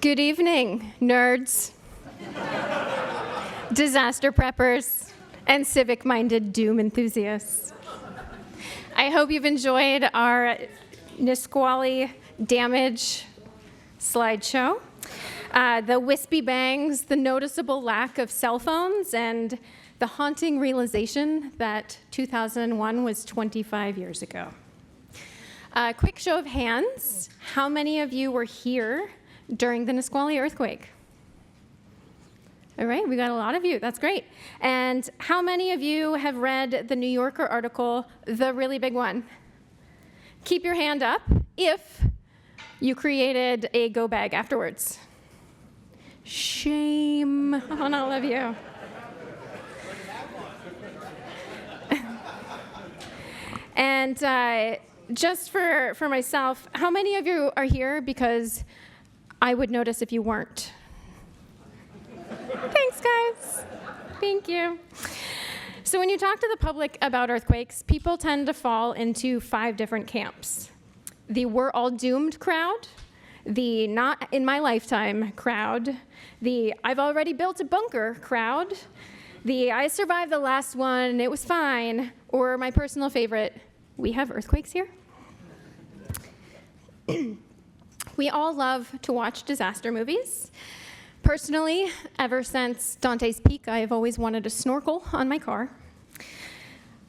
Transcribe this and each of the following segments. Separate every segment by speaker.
Speaker 1: Good evening, nerds, disaster preppers, and civic-minded doom enthusiasts. I hope you've enjoyed our Nisqually damage slideshow. The wispy bangs, the noticeable lack of cell phones, and the haunting realization that 2001 was 25 years ago. Quick show of hands, how many of you were here during the Nisqually earthquake? All right, we got a lot of you, that's great. And how many of you have read the New Yorker article, The Really Big One? Keep your hand up if you created a go bag afterwards. Shame on all of you. And just for myself, how many of you are here because I would notice if you weren't? Thanks, guys. Thank you. So when you talk to the public about earthquakes, people tend to fall into 5 different camps. The we're all doomed crowd, the not in my lifetime crowd, the I've already built a bunker crowd, the I survived the last one, it was fine, or my personal favorite, we have earthquakes here. We all love to watch disaster movies. Personally, ever since Dante's Peak, I have always wanted a snorkel on my car.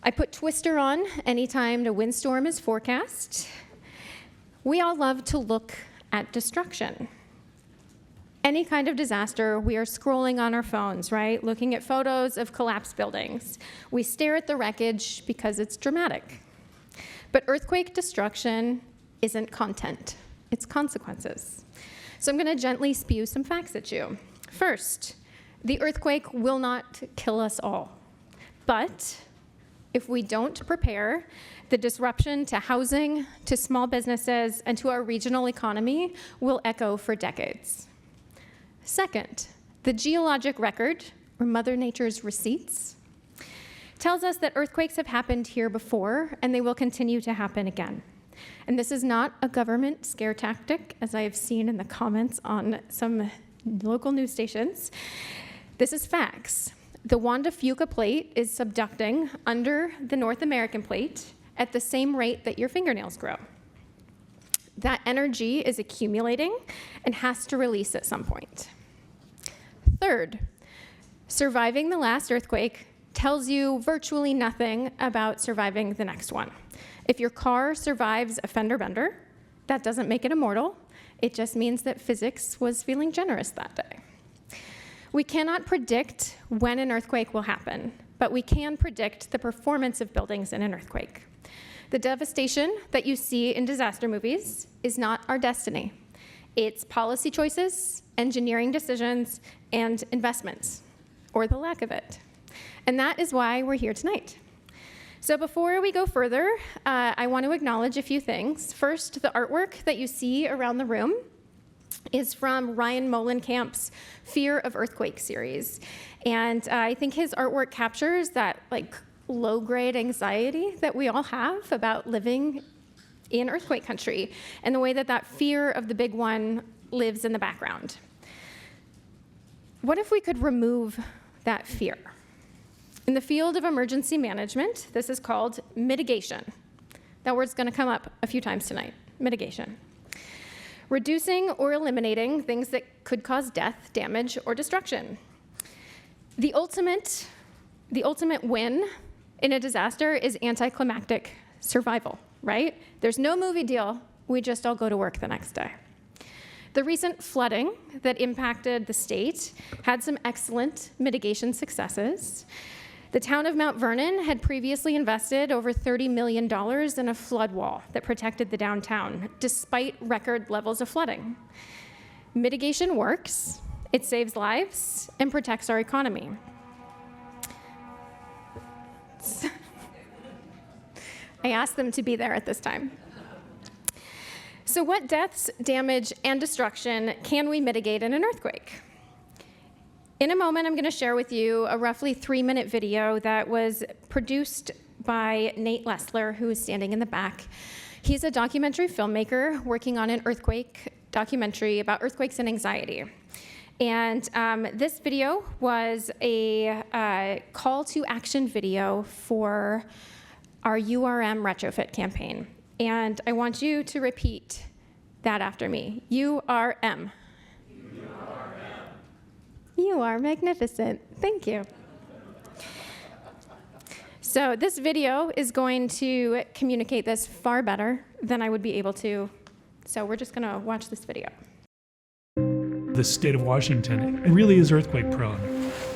Speaker 1: I put Twister on anytime a windstorm is forecast. We all love to look at destruction. Any kind of disaster, we are scrolling on our phones, right? Looking at photos of collapsed buildings. We stare at the wreckage because it's dramatic. But earthquake destruction isn't content, it's consequences. So I'm going to gently spew some facts at you. First, the earthquake will not kill us all. But if we don't prepare, the disruption to housing, to small businesses, and to our regional economy will echo for decades. Second, the geologic record, or Mother Nature's receipts, tells us that earthquakes have happened here before, and they will continue to happen again. And this is not a government scare tactic, as I have seen in the comments on some local news stations. This is facts. The Juan de Fuca plate is subducting under the North American plate at the same rate that your fingernails grow. That energy is accumulating and has to release at some point. Third, surviving the last earthquake tells you virtually nothing about surviving the next one. If your car survives a fender bender, that doesn't make it immortal. It just means that physics was feeling generous that day. We cannot predict when an earthquake will happen, but we can predict the performance of buildings in an earthquake. The devastation that you see in disaster movies is not our destiny. It's policy choices, engineering decisions, and investments, or the lack of it. And that is why we're here tonight. So before we go further, I want to acknowledge a few things. First, the artwork that you see around the room is from Ryan Molenkamp's Fear of Earthquake series. And I think his artwork captures that low-grade anxiety that we all have about living in earthquake country and the way that that fear of the big one lives in the background. What if we could remove that fear? In the field of emergency management, this is called mitigation. That word's going to come up a few times tonight, mitigation. Reducing or eliminating things that could cause death, damage, or destruction. The ultimate win in a disaster is anticlimactic survival, right? There's no movie deal, we just all go to work the next day. The recent flooding that impacted the state had some excellent mitigation successes. The town of Mount Vernon had previously invested over $30 million in a flood wall that protected the downtown, despite record levels of flooding. Mitigation works, it saves lives, and protects our economy. I asked them to be there at this time. So what deaths, damage, and destruction can we mitigate in an earthquake? In a moment, I'm going to share with you a roughly 3-minute video that was produced by Nate Lessler, who is standing in the back. He's a documentary filmmaker working on an earthquake documentary about earthquakes and anxiety. And this video was a call to action video for our URM retrofit campaign. And I want you to repeat that after me. URM. You are magnificent. Thank you. So this video is going to communicate this far better than I would be able to. So we're just going to watch this video.
Speaker 2: The state of Washington, it really is earthquake prone.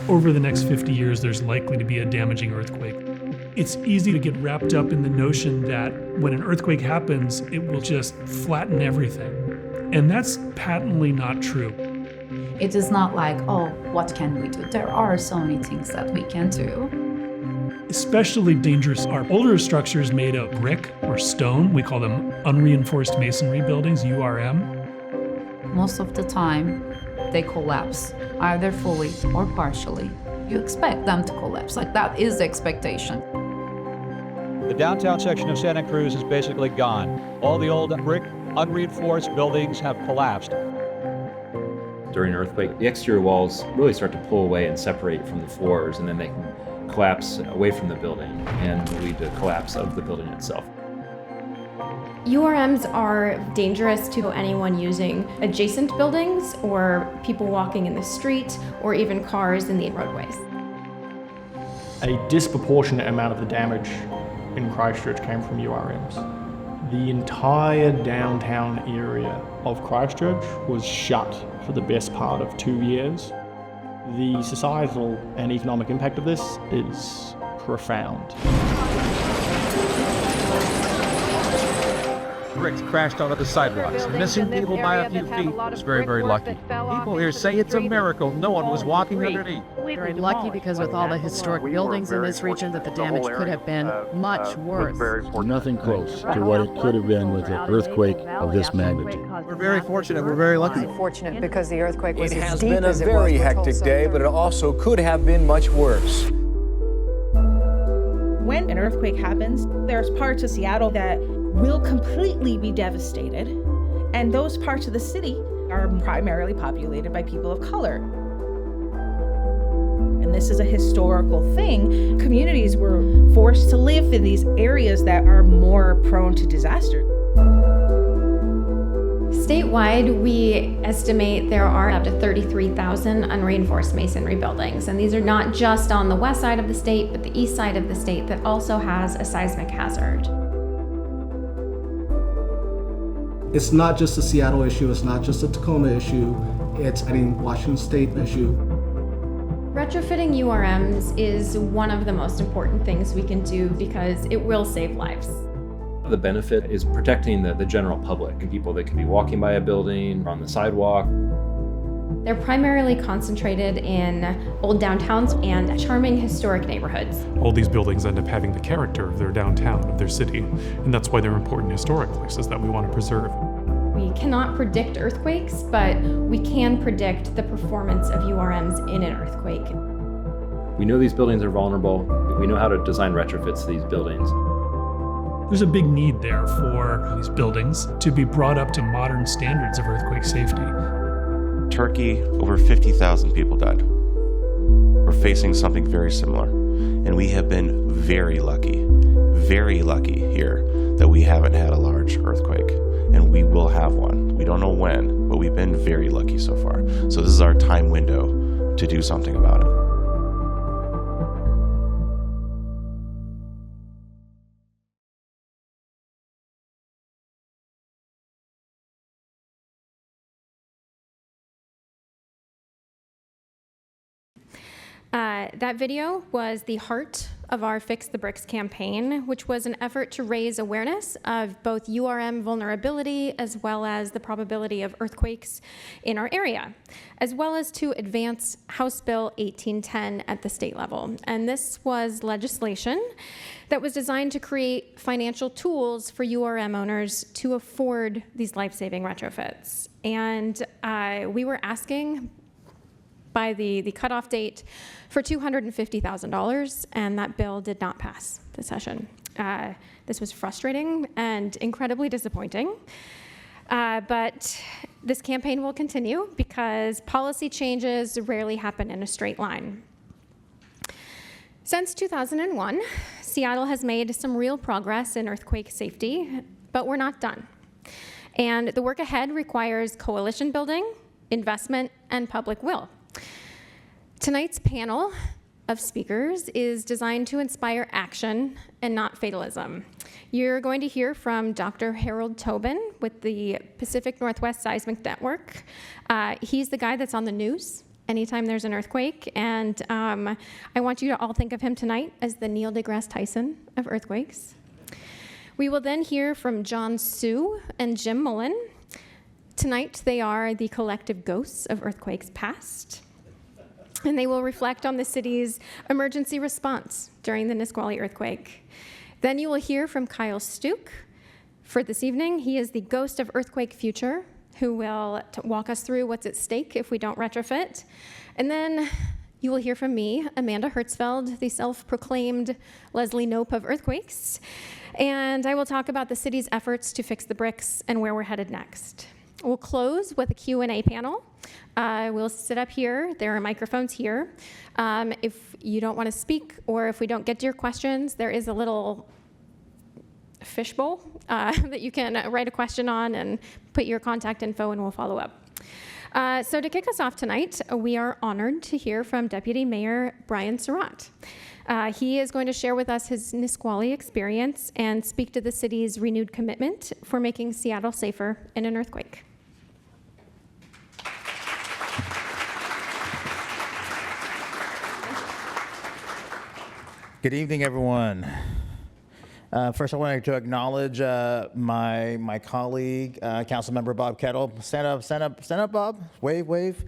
Speaker 2: Over the next 50 years, there's likely to be a damaging earthquake. It's easy to get wrapped up in the notion that when an earthquake happens, it will just flatten everything. And that's patently not true.
Speaker 3: It is not like, oh, what can we do? There are so many things that we can do.
Speaker 2: Especially dangerous are older structures made of brick or stone. We call them unreinforced masonry buildings, URM.
Speaker 3: Most of the time, they collapse, either fully or partially. You expect them to collapse, like that is the expectation.
Speaker 4: The downtown section of Santa Cruz is basically gone. All the old brick, unreinforced buildings have collapsed.
Speaker 5: During an earthquake, the exterior walls really start to pull away and separate from the floors, and then they can collapse away from the building and lead to collapse of the building itself.
Speaker 1: URMs are dangerous to anyone using adjacent buildings or people walking in the street or even cars in the roadways.
Speaker 6: A disproportionate amount of the damage in Christchurch came from URMs. The entire downtown area of Christchurch was shut for the best part of 2 years. The societal and economic impact of this is profound.
Speaker 7: Bricks crashed onto the sidewalks, missing people by a few feet. Was very, very lucky. People here say it's a miracle no one was walking underneath.
Speaker 8: Very lucky because with all the historic buildings in this region that the damage could have been much worse.
Speaker 9: Nothing close to what it could have been with an earthquake of this magnitude.
Speaker 7: We're very fortunate. We're very lucky.
Speaker 8: Fortunate because the earthquake was
Speaker 10: It
Speaker 8: as
Speaker 10: has
Speaker 8: deep
Speaker 10: been a
Speaker 8: as it
Speaker 10: very
Speaker 8: was.
Speaker 10: hectic day, but it also could have been much worse.
Speaker 11: When an earthquake happens, there's parts of Seattle that will completely be devastated, and those parts of the city are primarily populated by people of color. And this is a historical thing. Communities were forced to live in these areas that are more prone to disaster.
Speaker 1: Statewide, we estimate there are up to 33,000 unreinforced masonry buildings. And these are not just on the west side of the state, but the east side of the state that also has a seismic hazard.
Speaker 12: It's not just a Seattle issue, it's not just a Tacoma issue, it's a Washington State issue.
Speaker 1: Retrofitting URMs is one of the most important things we can do because it will save lives.
Speaker 5: The benefit is protecting the general public and people that could be walking by a building or on the sidewalk.
Speaker 1: They're primarily concentrated in old downtowns and charming historic neighborhoods.
Speaker 2: All these buildings end up having the character of their downtown, of their city, and that's why they're important historic places that we want to preserve.
Speaker 1: We cannot predict earthquakes, but we can predict the performance of URMs in an earthquake.
Speaker 5: We know these buildings are vulnerable. We know how to design retrofits to these buildings.
Speaker 2: There's a big need there for these buildings to be brought up to modern standards of earthquake safety.
Speaker 13: Turkey, over 50,000 people died. We're facing something very similar, and we have been very lucky here that we haven't had a large earthquake, and we will have one. We don't know when, but we've been very lucky so far. So this is our time window to do something about it.
Speaker 1: That video was the heart of our Fix the Bricks campaign, which was an effort to raise awareness of both URM vulnerability as well as the probability of earthquakes in our area, as well as to advance House Bill 1810 at the state level. And this was legislation that was designed to create financial tools for URM owners to afford these life-saving retrofits. And we were asking by the cutoff date for $250,000, and that bill did not pass the session. This was frustrating and incredibly disappointing. But this campaign will continue because policy changes rarely happen in a straight line. Since 2001, Seattle has made some real progress in earthquake safety, but we're not done. And the work ahead requires coalition building, investment, and public will. Tonight's panel of speakers is designed to inspire action and not fatalism. You're going to hear from Dr. Harold Tobin with the Pacific Northwest Seismic Network. He's the guy that's on the news anytime there's an earthquake, and I want you to all think of him tonight as the Neil deGrasse Tyson of earthquakes. We will then hear from John Sue and Jim Mullen. Tonight, they are the collective ghosts of earthquakes past, and they will reflect on the city's emergency response during the Nisqually earthquake. Then you will hear from Kyle Stuke. For this evening, he is the ghost of earthquake future, who will walk us through what's at stake if we don't retrofit. And then you will hear from me, Amanda Hertzfeld, the self-proclaimed Leslie Knope of earthquakes. And I will talk about the city's efforts to fix the bricks and where we're headed next. We'll close with a Q&A panel. We'll sit up here. There are microphones here. If you don't want to speak or if we don't get to your questions, there is a little fishbowl that you can write a question on and put your contact info and we'll follow up. So to kick us off tonight, we are honored to hear from Deputy Mayor Brian Surratt. He is going to share with us his Nisqually experience and speak to the city's renewed commitment for making Seattle safer in an earthquake.
Speaker 14: Good evening, everyone. First, I wanted to acknowledge my colleague, Councilmember Bob Kettle. Stand up, Bob. Wave, wave.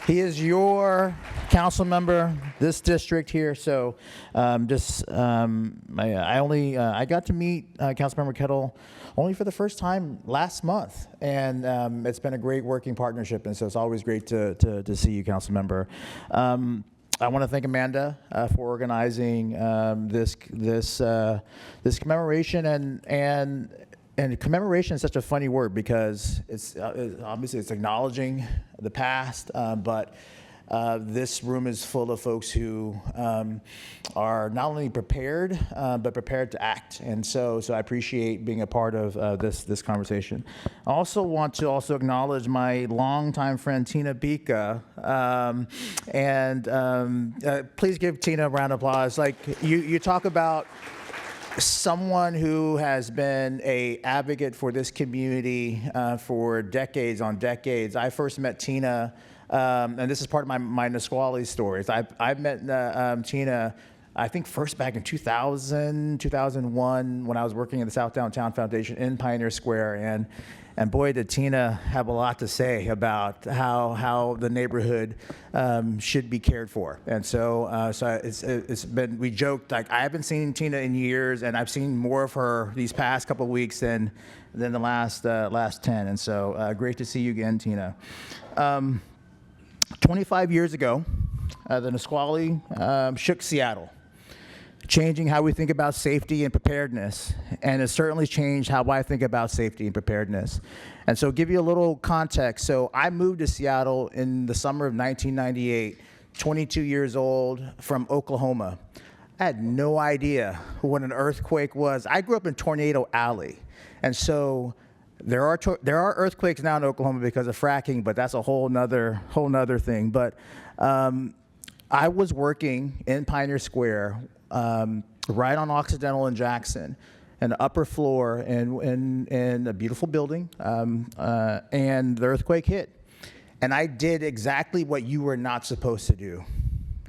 Speaker 14: He is your council member, this district here. So, I got to meet Councilmember Kettle only for the first time last month, and it's been a great working partnership. And so it's always great to see you, Councilmember. I want to thank Amanda for organizing this commemoration, and commemoration is such a funny word because it's obviously it's acknowledging the past, but this room is full of folks who are not only prepared but prepared to act, and so I appreciate being a part of this conversation. I also want to acknowledge my longtime friend Tina Bika, and please give Tina a round of applause. Like you talk about someone who has been an advocate for this community for decades on decades. I first met Tina. And this is part of my Nisqually stories. I met Tina, I think first back in 2000, 2001, when I was working at the South Downtown Foundation in Pioneer Square. And boy, did Tina have a lot to say about how the neighborhood should be cared for. And so it's been, we joked, like, I haven't seen Tina in years, and I've seen more of her these past couple of weeks than the last 10. And so great to see you again, Tina. 25 years ago, the Nisqually shook Seattle, changing how we think about safety and preparedness, and it certainly changed how I think about safety and preparedness. And so give you a little context. So I moved to Seattle in the summer of 1998, 22 years old, from Oklahoma. I had no idea what an earthquake was. I grew up in Tornado Alley, and so there are earthquakes now in Oklahoma because of fracking, but that's a whole nother thing. But I was working in Pioneer Square, right on Occidental and Jackson, an upper floor in a beautiful building, and the earthquake hit. And I did exactly what you were not supposed to do.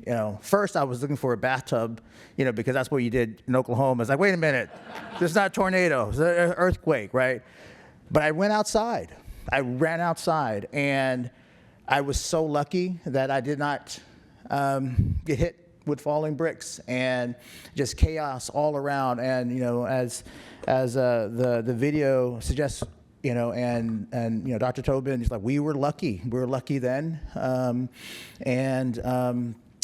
Speaker 14: You know, first I was looking for a bathtub, because that's what you did in Oklahoma. It's like, wait a minute, this is not a tornado, it's an earthquake, right? But I went outside. I ran outside, and I was so lucky that I did not get hit with falling bricks and just chaos all around. And as the video suggests, and Dr. Tobin, he's like, we were lucky. We were lucky then,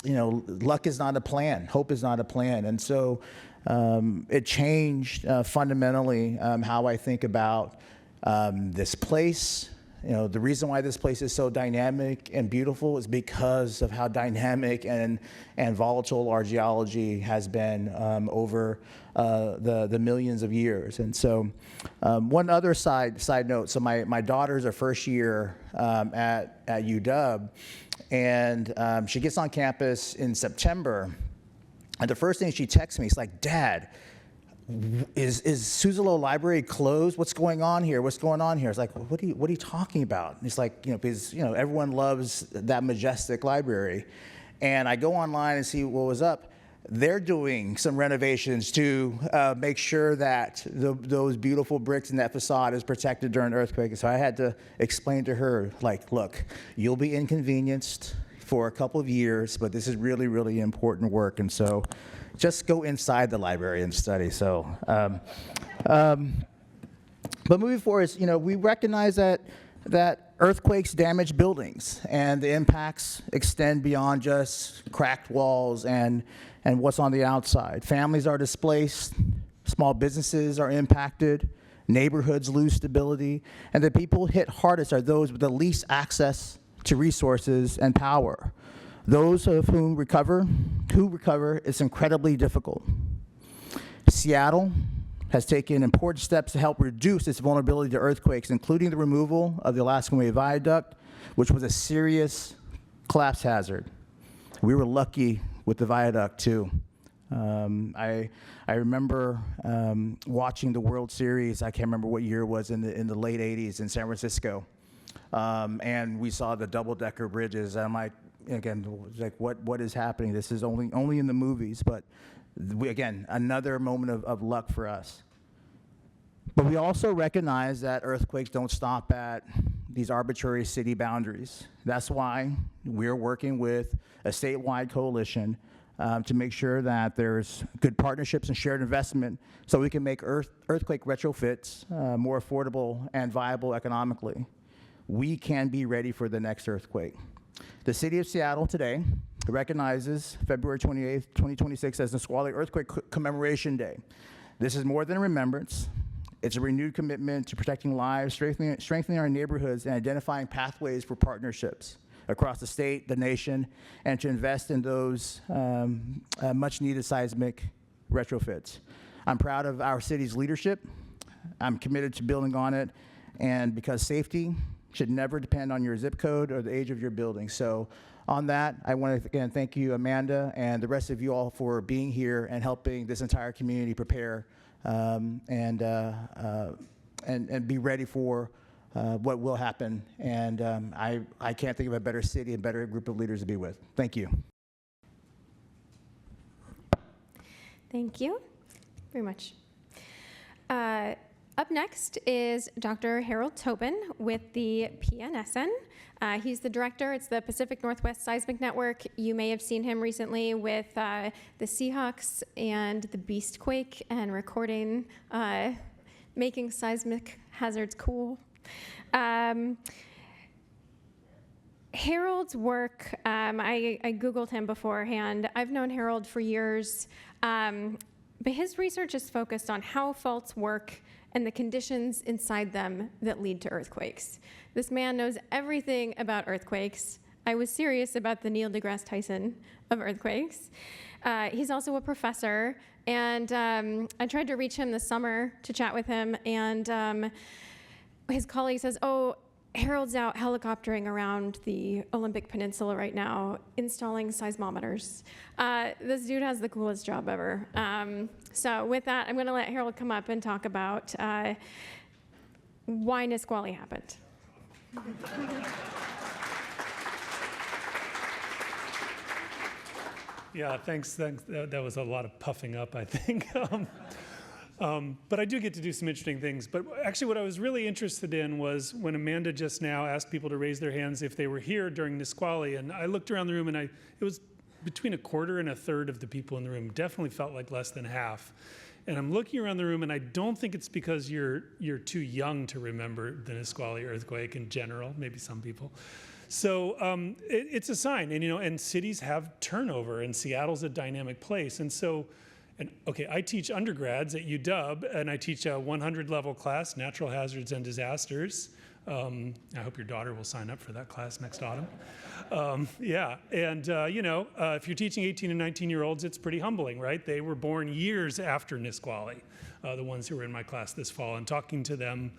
Speaker 14: luck is not a plan. Hope is not a plan, and so it changed fundamentally how I think about this place. The reason why this place is so dynamic and beautiful is because of how dynamic and volatile our geology has been over the millions of years. And so one other side note, so my daughter's her first year at UW, and she gets on campus in September, and the first thing she texts me is like, "Dad, is Suzzallo Library closed? What's going on here? What's going on here?" It's like, what are you talking about? And it's like, because everyone loves that majestic library. And I go online and see what was up. They're doing some renovations to make sure that those beautiful bricks in that facade is protected during an earthquake. So I had to explain to her, like, look, you'll be inconvenienced for a couple of years, but this is really, really important work. And so just go inside the library and study. So, but moving forward, we recognize that earthquakes damage buildings, and the impacts extend beyond just cracked walls and what's on the outside. Families are displaced, small businesses are impacted, neighborhoods lose stability, and the people hit hardest are those with the least access to resources and power. Those of whom recover, it's incredibly difficult. Seattle has taken important steps to help reduce its vulnerability to earthquakes, including the removal of the Alaskan Way Viaduct, which was a serious collapse hazard. We were lucky with the viaduct too. I remember watching the World Series. I can't remember what year it was, in the late '80s in San Francisco, and we saw the double-decker bridges. And I'm like, again, like what is happening? This is only in the movies, but again, another moment of luck for us. But we also recognize that earthquakes don't stop at these arbitrary city boundaries. That's why we're working with a statewide coalition to make sure that there's good partnerships and shared investment so we can make earthquake retrofits more affordable and viable economically. We can be ready for the next earthquake. The City of Seattle today recognizes February 28th, 2026 as Nisqually Earthquake Commemoration Day. This is more than a remembrance. It's a renewed commitment to protecting lives, strengthening our neighborhoods, and identifying pathways for partnerships across the state, the nation, and to invest in those much-needed seismic retrofits. I'm proud of our city's leadership. I'm committed to building on it, and because safety should never depend on your zip code or the age of your building. So on that, I want to again thank you, Amanda, and the rest of you all for being here and helping this entire community prepare and be ready for what will happen. And I can't think of a better city and better group of leaders to be with. Thank you.
Speaker 1: Thank you very much. Up next is Dr. Harold Tobin with the PNSN. He's the director. It's the Pacific Northwest Seismic Network. You may have seen him recently with the Seahawks and the Beastquake and recording, making seismic hazards cool. Harold's work, I Googled him beforehand. I've known Harold for years, but his research is focused on how faults work and the conditions inside them that lead to earthquakes. This man knows everything about earthquakes. I was serious about the Neil deGrasse Tyson of earthquakes. He's also a professor, and I tried to reach him this summer to chat with him, and his colleague says, "Oh, Harold's out helicoptering around the Olympic Peninsula right now, installing seismometers." This dude has the coolest job ever. So with that, I'm gonna let Harold come up and talk about why Nisqually happened.
Speaker 2: Yeah, thanks. That was a lot of puffing up, I think. But I do get to do some interesting things. But actually what I was really interested in was when Amanda just now asked people to raise their hands if they were here during Nisqually. And I looked around the room, and it was between a quarter and a third of the people in the room. Definitely felt like less than half. And I'm looking around the room, and I don't think it's because you're too young to remember the Nisqually earthquake in general, maybe some people. So it's a sign, and cities have turnover, and Seattle's a dynamic place. And so And okay, I teach undergrads at UW, and I teach a 100 level class, Natural Hazards and Disasters. I hope your daughter will sign up for that class next autumn. Yeah, and if you're teaching 18 and 19-year-olds, it's pretty humbling, right? They were born years after Nisqually, the ones who were in my class this fall, and talking to them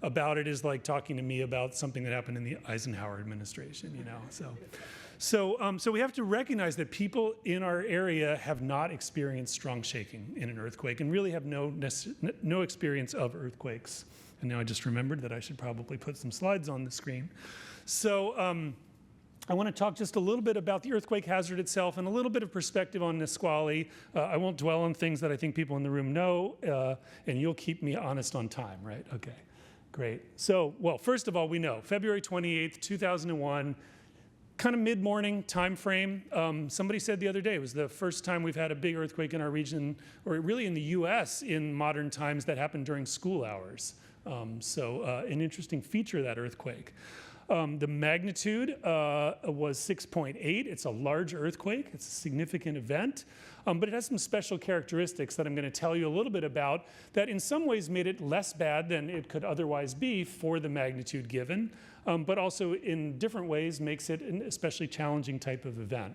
Speaker 2: about it is like talking to me about something that happened in the Eisenhower administration, So we have to recognize that people in our area have not experienced strong shaking in an earthquake and really have no experience of earthquakes. And now I just remembered that I should probably put some slides on the screen. So I want to talk just a little bit about the earthquake hazard itself and a little bit of perspective on Nisqually. I won't dwell on things that I think people in the room know, and you'll keep me honest on time, right? Okay, great. So, well, first of all, we know February 28th, 2001, kind of mid-morning time frame. Somebody said the other day it was the first time we've had a big earthquake in our region, or really in the US in modern times, that happened during school hours. An interesting feature of that earthquake. The magnitude was 6.8. It's a large earthquake. It's a significant event, but it has some special characteristics that I'm going to tell you a little bit about that in some ways made it less bad than it could otherwise be for the magnitude given, but also in different ways makes it an especially challenging type of event.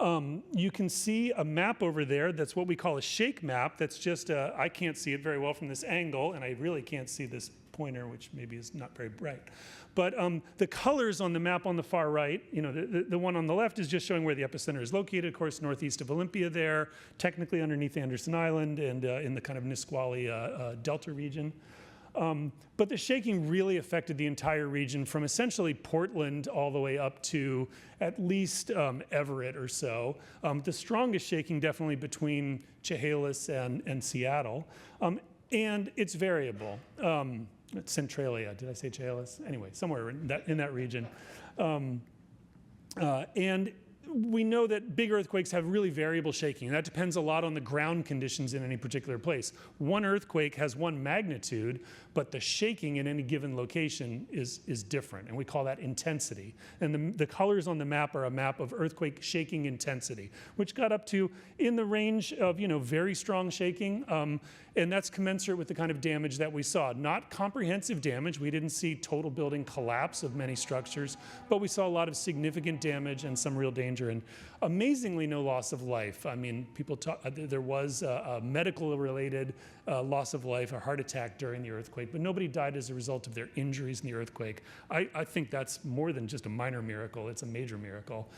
Speaker 2: You can see a map over there that's what we call a shake map. That's just, I can't see it very well from this angle, and I really can't see this pointer, which maybe is not very bright. But the colors on the map on the far right, the one on the left is just showing where the epicenter is located, of course, northeast of Olympia there, technically underneath Anderson Island and in the kind of Nisqually Delta region. But the shaking really affected the entire region from essentially Portland all the way up to at least Everett or so. The strongest shaking definitely between Chehalis and Seattle. And it's variable. Centralia, did I say Chehalis? Anyway, somewhere in that region. And we know that big earthquakes have really variable shaking. And that depends a lot on the ground conditions in any particular place. One earthquake has one magnitude, but the shaking in any given location is different, and we call that intensity. And the colors on the map are a map of earthquake shaking intensity, which got up to in the range of very strong shaking, and that's commensurate with the kind of damage that we saw. Not comprehensive damage. We didn't see total building collapse of many structures, but we saw a lot of significant damage and some real danger. And amazingly, no loss of life. I mean, people talk, there was a medical-related loss of life, a heart attack during the earthquake, but nobody died as a result of their injuries in the earthquake. I think that's more than just a minor miracle. It's a major miracle.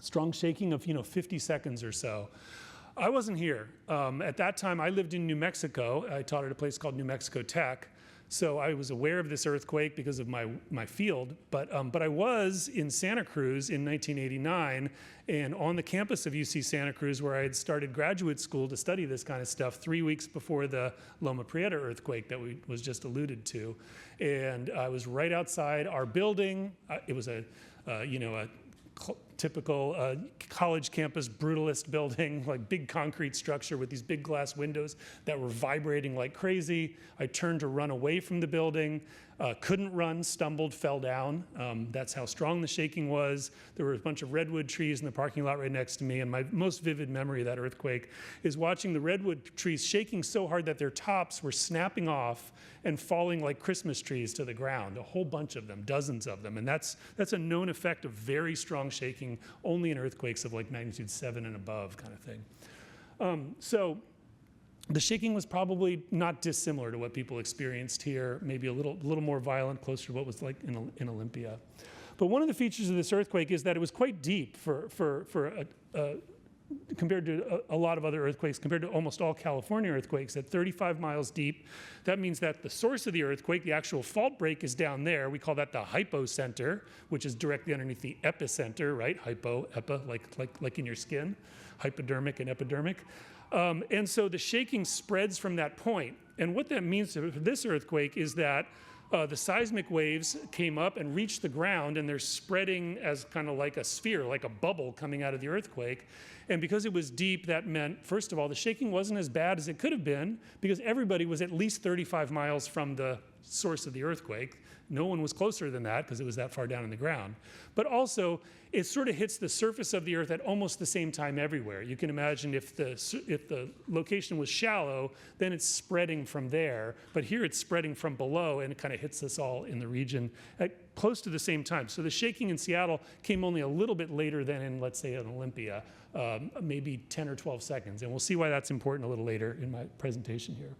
Speaker 2: Strong shaking of 50 seconds or so. I wasn't here. At that time, I lived in New Mexico. I taught at a place called New Mexico Tech. So I was aware of this earthquake because of my field, but I was in Santa Cruz in 1989, and on the campus of UC Santa Cruz, where I had started graduate school to study this kind of stuff 3 weeks before the Loma Prieta earthquake that was just alluded to. And I was right outside our building. It was a typical college campus brutalist building, like big concrete structure with these big glass windows that were vibrating like crazy. I turned to run away from the building, couldn't run, stumbled, fell down. That's how strong the shaking was. There were a bunch of redwood trees in the parking lot right next to me, and my most vivid memory of that earthquake is watching the redwood trees shaking so hard that their tops were snapping off and falling like Christmas trees to the ground, a whole bunch of them, dozens of them. And that's a known effect of very strong shaking, only in earthquakes of like magnitude 7 and above kind of thing. So the shaking was probably not dissimilar to what people experienced here, maybe a little more violent, closer to what was like in Olympia. But one of the features of this earthquake is that it was quite deep compared to a lot of other earthquakes, compared to almost all California earthquakes, at 35 miles deep. That means that the source of the earthquake, the actual fault break, is down there. We call that the hypocenter, which is directly underneath the epicenter, right? Hypo, epi, like in your skin, hypodermic and epidermic. And so the shaking spreads from that point. And what that means for this earthquake is that the seismic waves came up and reached the ground, and they're spreading as kind of like a sphere, like a bubble coming out of the earthquake. And because it was deep, that meant, first of all, the shaking wasn't as bad as it could have been because everybody was at least 35 miles from the source of the earthquake. No one was closer than that because it was that far down in the ground. But also, it sort of hits the surface of the earth at almost the same time everywhere. You can imagine if the location was shallow, then it's spreading from there. But here it's spreading from below, and it kind of hits us all in the region at close to the same time. So the shaking in Seattle came only a little bit later than in, let's say, in Olympia, maybe 10 or 12 seconds. And we'll see why that's important a little later in my presentation here.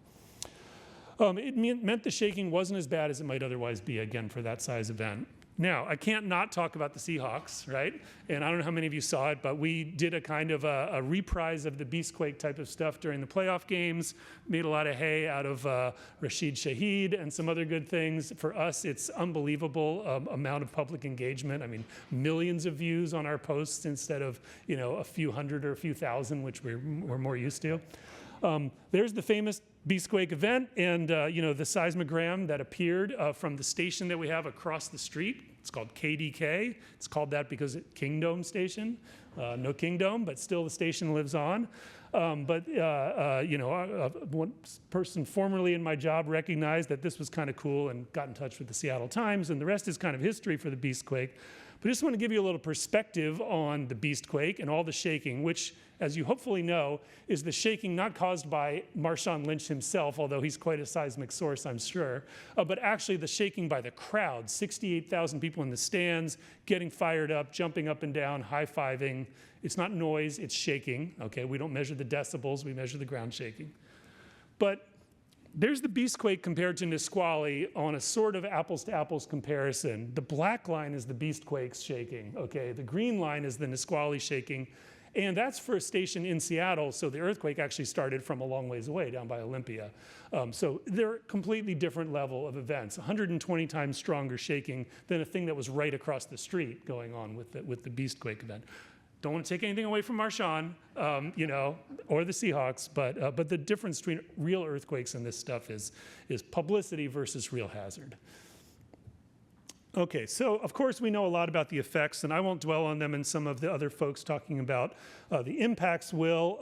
Speaker 2: It meant the shaking wasn't as bad as it might otherwise be, again, for that size event. Now, I can't not talk about the Seahawks, right? And I don't know how many of you saw it, but we did a kind of a reprise of the Beastquake type of stuff during the playoff games, made a lot of hay out of Rashid Shaheed and some other good things. For us, it's unbelievable amount of public engagement. I mean, millions of views on our posts instead of, a few hundred or a few thousand, which we're more used to. There's the famous Beastquake event and, the seismogram that appeared from the station that we have across the street. It's called KDK. It's called that because it's Kingdome Station. No Kingdome, but still the station lives on. One person formerly in my job recognized that this was kind of cool and got in touch with the Seattle Times, and the rest is kind of history for the Beastquake. But I just want to give you a little perspective on the Beastquake and all the shaking, which, as you hopefully know, is the shaking not caused by Marshawn Lynch himself, although he's quite a seismic source, I'm sure, but actually the shaking by the crowd, 68,000 people in the stands, getting fired up, jumping up and down, high-fiving. It's not noise, it's shaking, okay? We don't measure the decibels, we measure the ground shaking. But there's the Beastquake compared to Nisqually on a sort of apples-to-apples comparison. The black line is the Beastquake's shaking, okay? The green line is the Nisqually shaking. And that's for a station in Seattle, so the earthquake actually started from a long ways away, down by Olympia. So they're a completely different level of events, 120 times stronger shaking than a thing that was right across the street going on with the Beastquake event. Don't want to take anything away from Marshawn, or the Seahawks, but the difference between real earthquakes and this stuff is publicity versus real hazard. Okay, so of course we know a lot about the effects, and I won't dwell on them, and some of the other folks talking about the impacts will.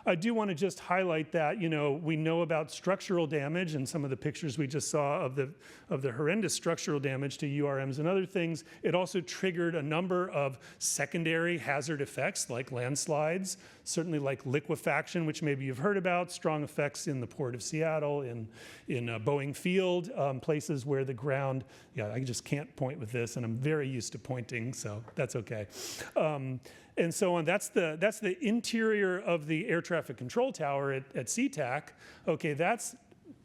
Speaker 2: I do want to just highlight that, we know about structural damage, and some of the pictures we just saw of the horrendous structural damage to URMs and other things. It also triggered a number of secondary hazard effects like landslides, certainly like liquefaction, which maybe you've heard about, strong effects in the Port of Seattle, in Boeing Field, places where the ground, I just can't point with this, and I'm very used to pointing, so that's okay. And so on. That's the interior of the air traffic control tower at SeaTac. Okay, that's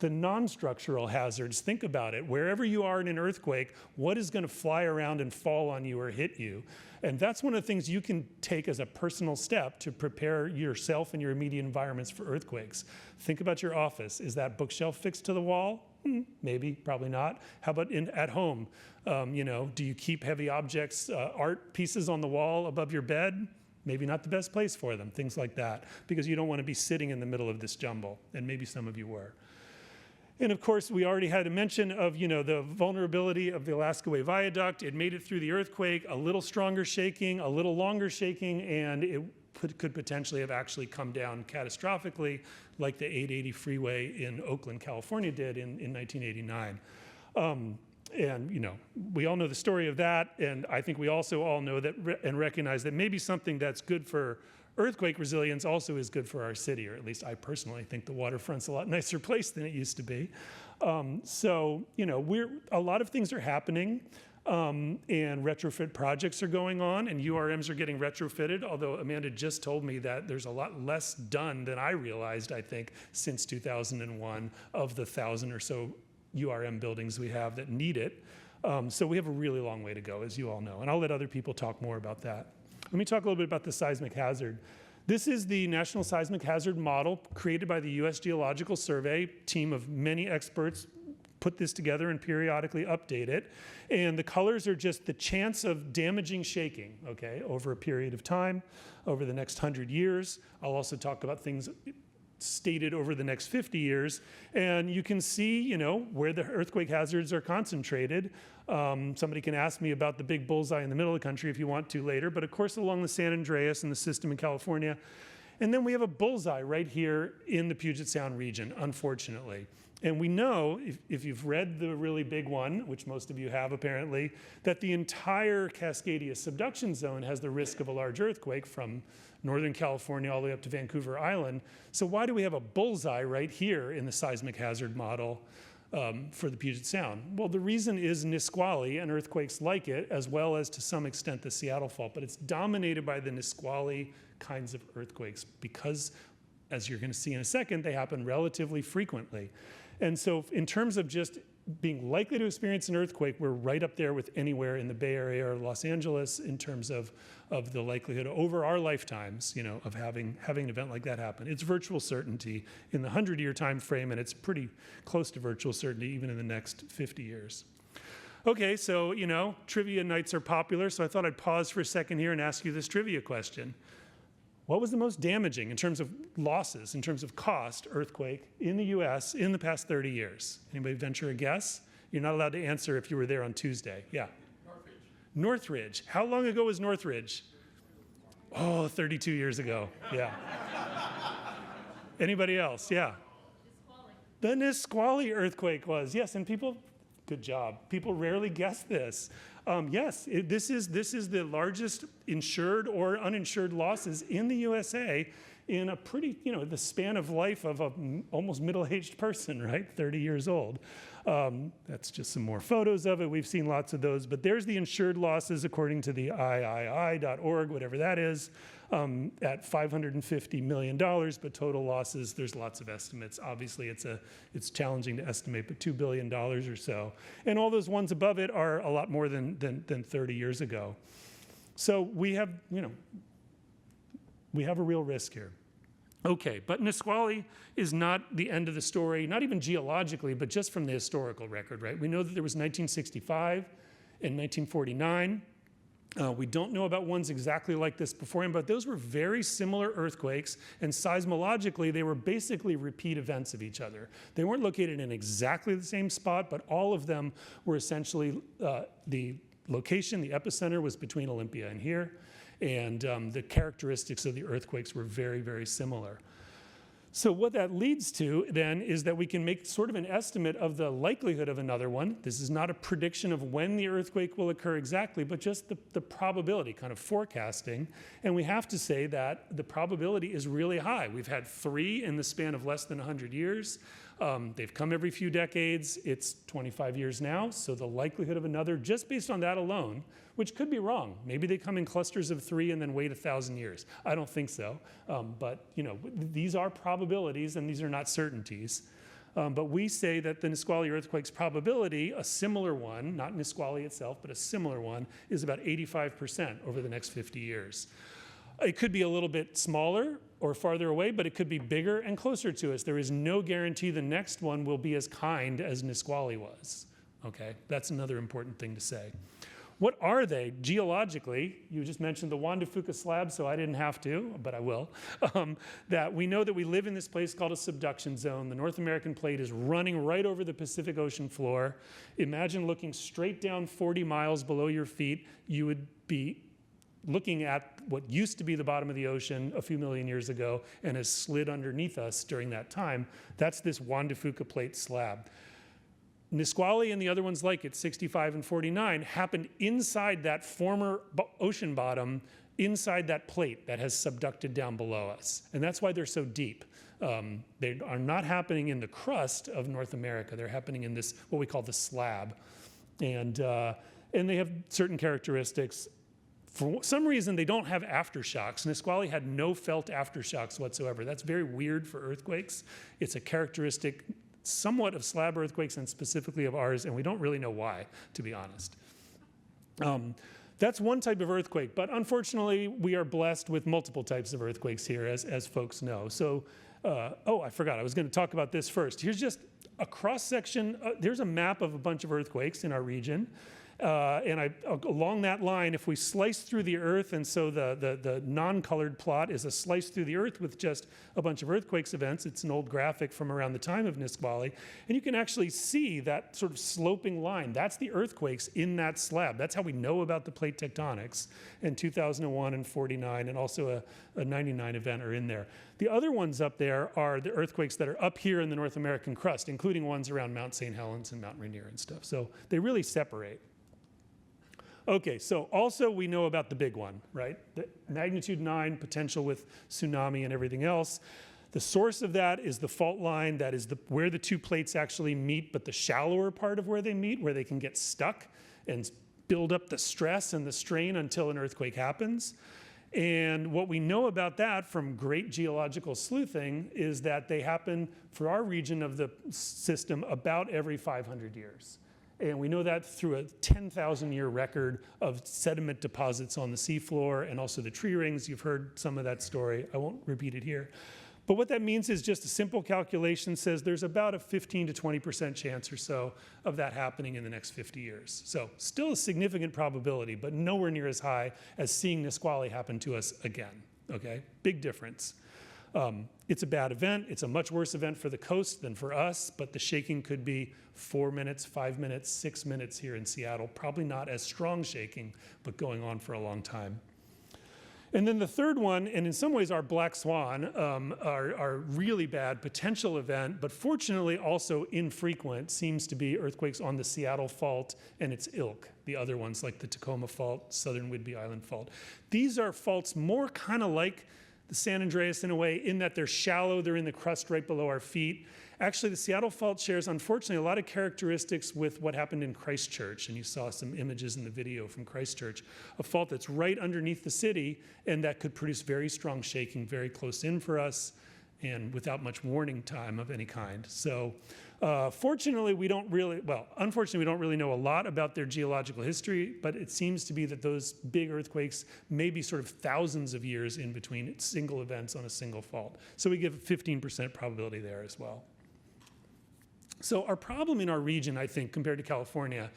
Speaker 2: the non-structural hazards. Think about it. Wherever you are in an earthquake, what is going to fly around and fall on you or hit you? And that's one of the things you can take as a personal step to prepare yourself and your immediate environments for earthquakes. Think about your office. Is that bookshelf fixed to the wall? Maybe, probably not. How about at home? Do you keep heavy objects, art pieces on the wall above your bed? Maybe not the best place for them, things like that, because you don't want to be sitting in the middle of this jumble, and maybe some of you were. And of course, we already had a mention of, the vulnerability of the Alaska Way Viaduct. It made it through the earthquake, a little stronger shaking, a little longer shaking, and it could potentially have actually come down catastrophically, like the 880 freeway in Oakland, California did in 1989. And we all know the story of that, and I think we also all know that and recognize that maybe something that's good for earthquake resilience also is good for our city, or at least I personally think the waterfront's a lot nicer place than it used to be. So a lot of things are happening. And retrofit projects are going on, and URMs are getting retrofitted, although Amanda just told me that there's a lot less done than I realized, I think, since 2001 of the 1,000 or so URM buildings we have that need it. So we have a really long way to go, as you all know, and I'll let other people talk more about that. Let me talk a little bit about the seismic hazard. This is the National Seismic Hazard Model created by the U.S. Geological Survey, team of many experts put this together and periodically update it. And the colors are just the chance of damaging shaking, okay, over a period of time, over the next 100 years. I'll also talk about things stated over the next 50 years. And you can see, where the earthquake hazards are concentrated. Somebody can ask me about the big bullseye in the middle of the country if you want to later, but of course along the San Andreas and the system in California. And then we have a bullseye right here in the Puget Sound region, unfortunately. And we know, if you've read the really big one, which most of you have apparently, that the entire Cascadia subduction zone has the risk of a large earthquake from Northern California all the way up to Vancouver Island. So why do we have a bullseye right here in the seismic hazard model for the Puget Sound? Well, the reason is Nisqually and earthquakes like it, as well as to some extent the Seattle fault, but it's dominated by the Nisqually kinds of earthquakes because, as you're going to see in a second, they happen relatively frequently. And so in terms of just being likely to experience an earthquake, we're right up there with anywhere in the Bay Area or Los Angeles in terms of the likelihood over our lifetimes, of having an event like that happen. It's virtual certainty in the 100-year time frame, and it's pretty close to virtual certainty even in the next 50 years. Okay, so, trivia nights are popular, so I thought I'd pause for a second here and ask you this trivia question. What was the most damaging in terms of losses, in terms of cost, earthquake in the US in the past 30 years? Anybody venture a guess? You're not allowed to answer if you were there on Tuesday. Yeah. Northridge. Northridge. How long ago was Northridge? Oh, 32 years ago. Yeah. Anybody else? Yeah. Nisqually. The Nisqually earthquake was, yes, and people, good job. People rarely guess this. Yes, this is the largest insured or uninsured losses in the USA in a pretty, the span of life of an almost middle-aged person, right? 30 years old. That's just some more photos of it. We've seen lots of those, but there's the insured losses according to the III.org, whatever that is, at $550 million, but total losses, there's lots of estimates. Obviously, it's challenging to estimate, but $2 billion or so. And all those ones above it are a lot more than 30 years ago. So we have, we have a real risk here. Okay, but Nisqually is not the end of the story, not even geologically, but just from the historical record, right? We know that there was 1965 and 1949. We don't know about ones exactly like this beforehand, but those were very similar earthquakes, and seismologically, they were basically repeat events of each other. They weren't located in exactly the same spot, but all of them were essentially the location, the epicenter was between Olympia and here, and the characteristics of the earthquakes were very, very similar. So what that leads to then is that we can make sort of an estimate of the likelihood of another one. This is not a prediction of when the earthquake will occur exactly, but just the probability, kind of forecasting. And we have to say that the probability is really high. We've had 3 in the span of less than 100 years. They've come every few decades. It's 25 years now, so the likelihood of another, just based on that alone, which could be wrong. Maybe they come in clusters of 3 and then wait 1,000 years. I don't think so, but these are probabilities and these are not certainties. But we say that the Nisqually earthquake's probability, a similar one, not Nisqually itself, but a similar one, is about 85% over the next 50 years. It could be a little bit smaller or farther away, but it could be bigger and closer to us. There is no guarantee the next one will be as kind as Nisqually was. Okay, that's another important thing to say. What are they geologically? You just mentioned the Juan de Fuca slab, so I didn't have to, but I will. That we know that we live in this place called a subduction zone. The North American plate is running right over the Pacific Ocean floor. Imagine looking straight down 40 miles below your feet. You would be looking at what used to be the bottom of the ocean a few million years ago and has slid underneath us during that time. That's this Juan de Fuca plate slab. Nisqually and the other ones like it, 65 and 49, happened inside that former ocean bottom, inside that plate that has subducted down below us. And that's why they're so deep. They are not happening in the crust of North America. They're happening in this, what we call the slab. And they have certain characteristics. For some reason, they don't have aftershocks. Nisqually had no felt aftershocks whatsoever. That's very weird for earthquakes. It's a characteristic somewhat of slab earthquakes and specifically of ours, and we don't really know why, to be honest. That's one type of earthquake, but unfortunately, we are blessed with multiple types of earthquakes here, as folks know. So, I forgot, I was going to talk about this first. Here's just a cross-section. There's a map of a bunch of earthquakes in our region, And along that line, if we slice through the earth, and so the non-colored plot is a slice through the earth with just a bunch of earthquakes events. It's an old graphic from around the time of Nisqually. And you can actually see that sort of sloping line. That's the earthquakes in that slab. That's how we know about the plate tectonics. And 2001 and 49 and also a 99 event are in there. The other ones up there are the earthquakes that are up here in the North American crust, including ones around Mount St. Helens and Mount Rainier and stuff. So they really separate. Okay, so also we know about the big one, right? The magnitude 9 potential with tsunami and everything else. The source of that is the fault line. That is where the two plates actually meet, but the shallower part of where they meet, where they can get stuck and build up the stress and the strain until an earthquake happens. And what we know about that from great geological sleuthing is that they happen for our region of the system about every 500 years. And we know that through a 10,000-year record of sediment deposits on the seafloor and also the tree rings. You've heard some of that story. I won't repeat it here. But what that means is just a simple calculation says there's about a 15 to 20% chance or so of that happening in the next 50 years. So still a significant probability, but nowhere near as high as seeing Nisqually happen to us again, okay? Big difference. It's a bad event. It's a much worse event for the coast than for us, but the shaking could be 4 minutes, 5 minutes, 6 minutes here in Seattle. Probably not as strong shaking, but going on for a long time. And then the third one, and in some ways our black swan, our really bad potential event, but fortunately also infrequent, seems to be earthquakes on the Seattle Fault and its ilk, the other ones like the Tacoma Fault, Southern Whidbey Island Fault. These are faults more kind of like the San Andreas in a way, in that they're shallow, they're in the crust right below our feet. Actually, the Seattle Fault shares, unfortunately, a lot of characteristics with what happened in Christchurch, and you saw some images in the video from Christchurch, a fault that's right underneath the city and that could produce very strong shaking very close in for us and without much warning time of any kind. So unfortunately, we don't really know a lot about their geological history, but it seems to be that those big earthquakes may be sort of thousands of years in between single events on a single fault. So we give a 15% probability there as well. So our problem in our region, I think, compared to California,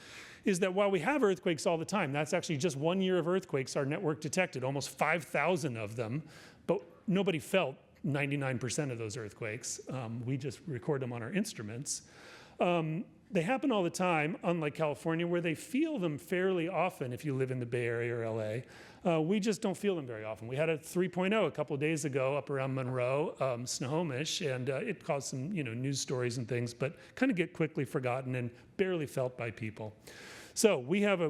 Speaker 2: is that while we have earthquakes all the time, that's actually just 1 year of earthquakes our network detected, almost 5,000 of them, but nobody felt 99% of those earthquakes. We just record them on our instruments. They happen all the time, unlike California, where they feel them fairly often if you live in the Bay Area or LA. We just don't feel them very often. We had a 3.0 a couple of days ago up around Monroe, Snohomish, and it caused some news stories and things, but kind of get quickly forgotten and barely felt by people. So we have a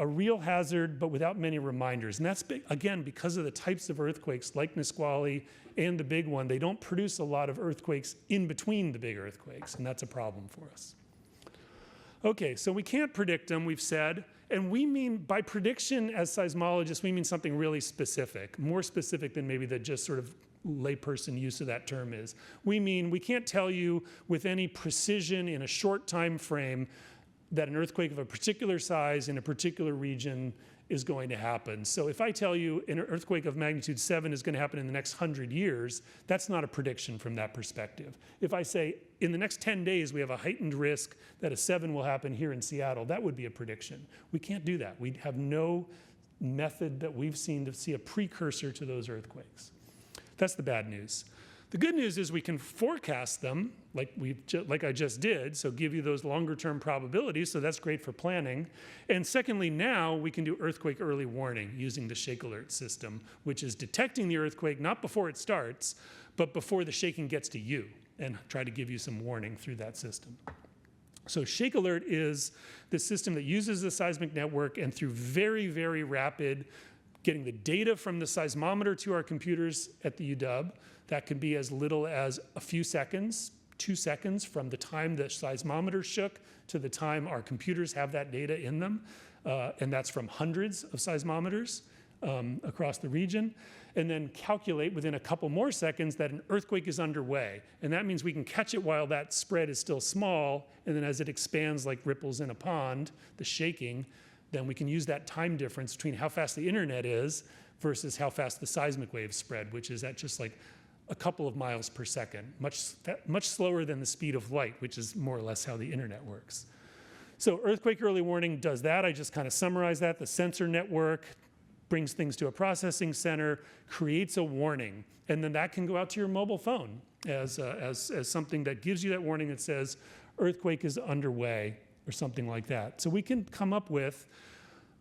Speaker 2: real hazard, but without many reminders. And that's, again, because of the types of earthquakes like Nisqually and the big one. They don't produce a lot of earthquakes in between the big earthquakes, and that's a problem for us. Okay, so we can't predict them, we've said. And we mean, by prediction as seismologists, we mean something really specific, more specific than maybe the just sort of layperson use of that term is. We mean we can't tell you with any precision in a short time frame that an earthquake of a particular size in a particular region is going to happen. So if I tell you an earthquake of magnitude 7 is going to happen in the next 100 years, that's not a prediction from that perspective. If I say in the next 10 days we have a heightened risk that a 7 will happen here in Seattle, that would be a prediction. We can't do that. We have no method that we've seen to see a precursor to those earthquakes. That's the bad news. The good news is we can forecast them like I just did, so give you those longer term probabilities, so that's great for planning. And secondly, now we can do earthquake early warning using the Shake Alert system, which is detecting the earthquake not before it starts, but before the shaking gets to you, and try to give you some warning through that system. So Shake Alert is the system that uses the seismic network and through very, very rapid getting the data from the seismometer to our computers at the UW. That can be as little as a few seconds, 2 seconds from the time the seismometer shook to the time our computers have that data in them. And that's from hundreds of seismometers across the region. And then calculate within a couple more seconds that an earthquake is underway. And that means we can catch it while that spread is still small. And then as it expands like ripples in a pond, the shaking, then we can use that time difference between how fast the internet is versus how fast the seismic waves spread, which is at just like a couple of miles per second, much slower than the speed of light, which is more or less how the internet works. So earthquake early warning does that. I just kind of summarize that. The sensor network brings things to a processing center, creates a warning, and then that can go out to your mobile phone as something that gives you that warning that says earthquake is underway or something like that. So we can come up with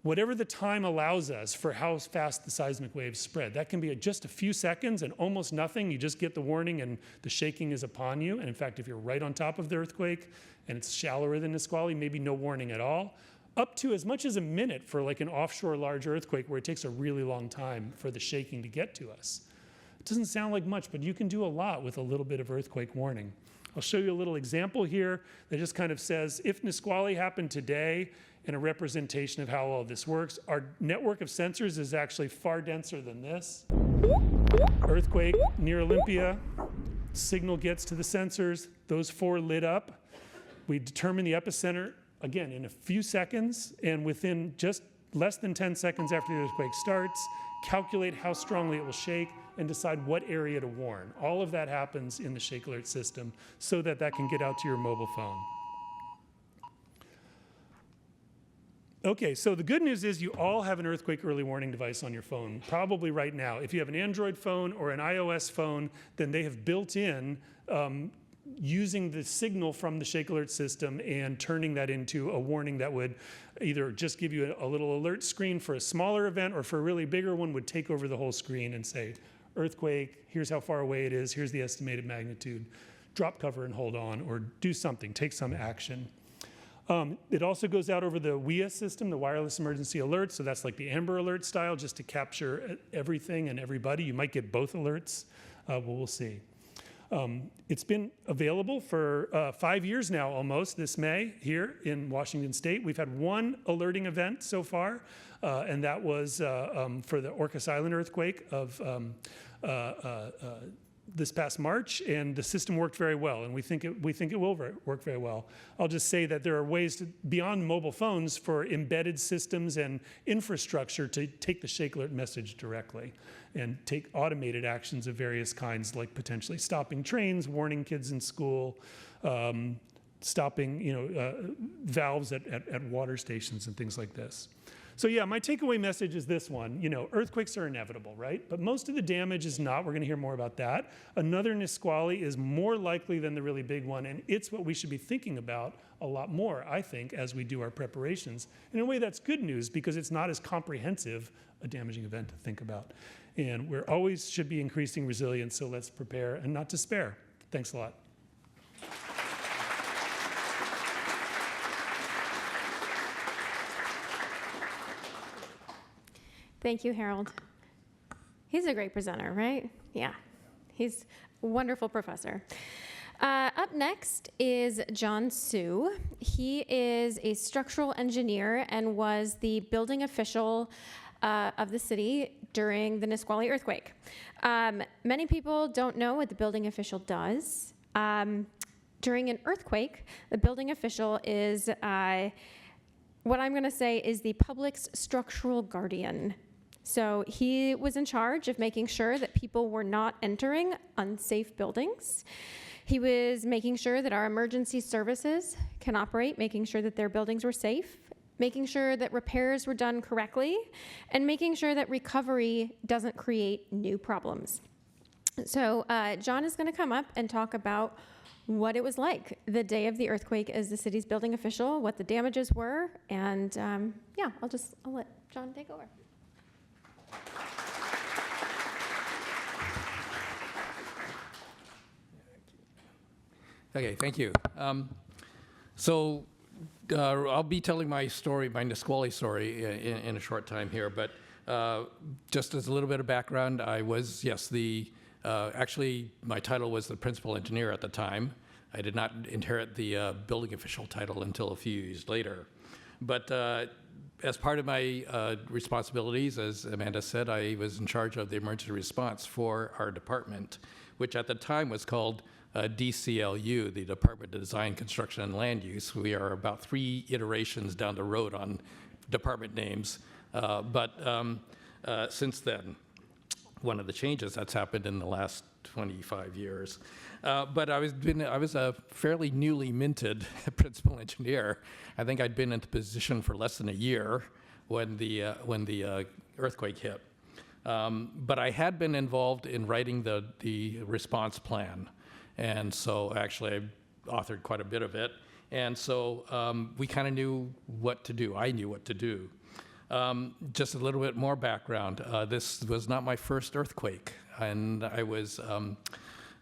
Speaker 2: whatever the time allows us for how fast the seismic waves spread. That can be just a few seconds and almost nothing. You just get the warning and the shaking is upon you. And in fact, if you're right on top of the earthquake and it's shallower than Nisqually, maybe no warning at all. Up to as much as a minute for like an offshore large earthquake where it takes a really long time for the shaking to get to us. It doesn't sound like much, but you can do a lot with a little bit of earthquake warning. I'll show you a little example here that just kind of says, if Nisqually happened today, and a representation of how all this works. Our network of sensors is actually far denser than this. Earthquake near Olympia, signal gets to the sensors, those 4 lit up. We determine the epicenter, again, in a few seconds, and within just less than 10 seconds after the earthquake starts, calculate how strongly it will shake, and decide what area to warn. All of that happens in the Shake Alert system so that that can get out to your mobile phone. Okay, so the good news is you all have an earthquake early warning device on your phone, probably right now. If you have an Android phone or an iOS phone, then they have built in using the signal from the Shake Alert system and turning that into a warning that would either just give you a little alert screen for a smaller event, or for a really bigger one would take over the whole screen and say, earthquake, here's how far away it is, here's the estimated magnitude, drop cover and hold on, or do something, take some action. It also goes out over the WEA system, the Wireless Emergency Alert, so that's like the Amber Alert style, just to capture everything and everybody. You might get both alerts, but we'll see. It's been available for 5 years now almost, this May, here in Washington State. We've had one alerting event so far, and that was for the Orcas Island earthquake of this past March, and the system worked very well, and we think it will work very well. I'll just say that there are ways beyond mobile phones for embedded systems and infrastructure to take the Shake Alert message directly and take automated actions of various kinds, like potentially stopping trains, warning kids in school, stopping valves at water stations and things like this. So yeah, my takeaway message is this one. Earthquakes are inevitable, right? But most of the damage is not. We're going to hear more about that. Another Nisqually is more likely than the really big one, and it's what we should be thinking about a lot more, I think, as we do our preparations. In a way, that's good news because it's not as comprehensive a damaging event to think about. And we're always should be increasing resilience, so let's prepare and not despair. Thanks a lot.
Speaker 1: Thank you, Harold. He's a great presenter, right? Yeah, he's a wonderful professor. Up next is John Sue. He is a structural engineer and was the building official of the city during the Nisqually earthquake. Many people don't know what the building official does. During an earthquake, the building official is what I'm going to say is the public's structural guardian. So he was in charge of making sure that people were not entering unsafe buildings. He was making sure that our emergency services can operate, making sure that their buildings were safe, making sure that repairs were done correctly, and making sure that recovery doesn't create new problems. So John is going to come up and talk about what it was like the day of the earthquake as the city's building official, what the damages were, and yeah, I'll let John take over.
Speaker 15: Okay, thank you. So I'll be telling my story, my Nisqually story, in a short time here. But just as a little bit of background, I was, yes, actually my title was the principal engineer at the time. I did not inherit the building official title until a few years later. But as part of my responsibilities, as Amanda said, I was in charge of the emergency response for our department, which at the time was called DCLU, the Department of Design, Construction, and Land Use. We are about 3 iterations down the road on department names, but since then. one of the changes that's happened in the last 25 years. But I was a fairly newly minted principal engineer. I think I'd been in the position for less than a year when the earthquake hit. But I had been involved in writing the response plan, and so actually I authored quite a bit of it. And so we kind of knew what to do. I knew what to do. Just a little bit more background. This was not my first earthquake, and I was,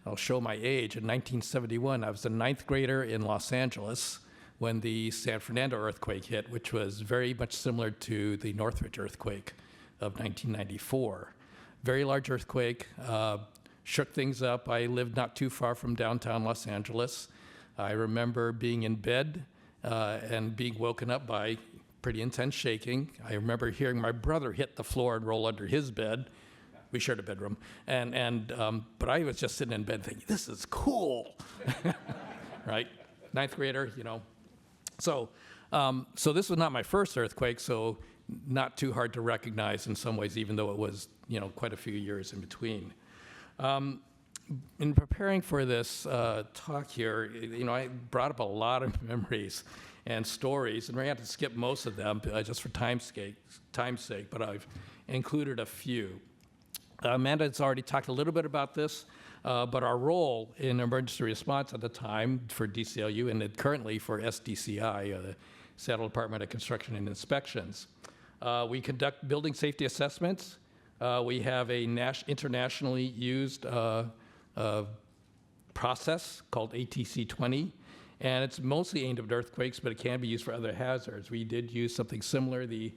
Speaker 15: I'll show my age. In 1971, I was a 9th grader in Los Angeles when the San Fernando earthquake hit, which was very much similar to the Northridge earthquake of 1994. Very large earthquake, shook things up. I lived not too far from downtown Los Angeles. I remember being in bed and being woken up by pretty intense shaking. I remember hearing my brother hit the floor and roll under his bed. We shared a bedroom. But I was just sitting in bed thinking, this is cool, right? 9th grader, you know. So this was not my first earthquake, so not too hard to recognize in some ways, even though it was, you know, quite a few years in between. In preparing for this talk here, you know, I brought up a lot of memories and stories, and we're going to have to skip most of them just for time's sake, but I've included a few. Amanda's already talked a little bit about this, but our role in emergency response at the time for DCLU and currently for SDCI, the Seattle Department of Construction and Inspections. We conduct building safety assessments. We have a internationally used process called ATC-20, and it's mostly aimed at earthquakes, but it can be used for other hazards. We did use something similar. The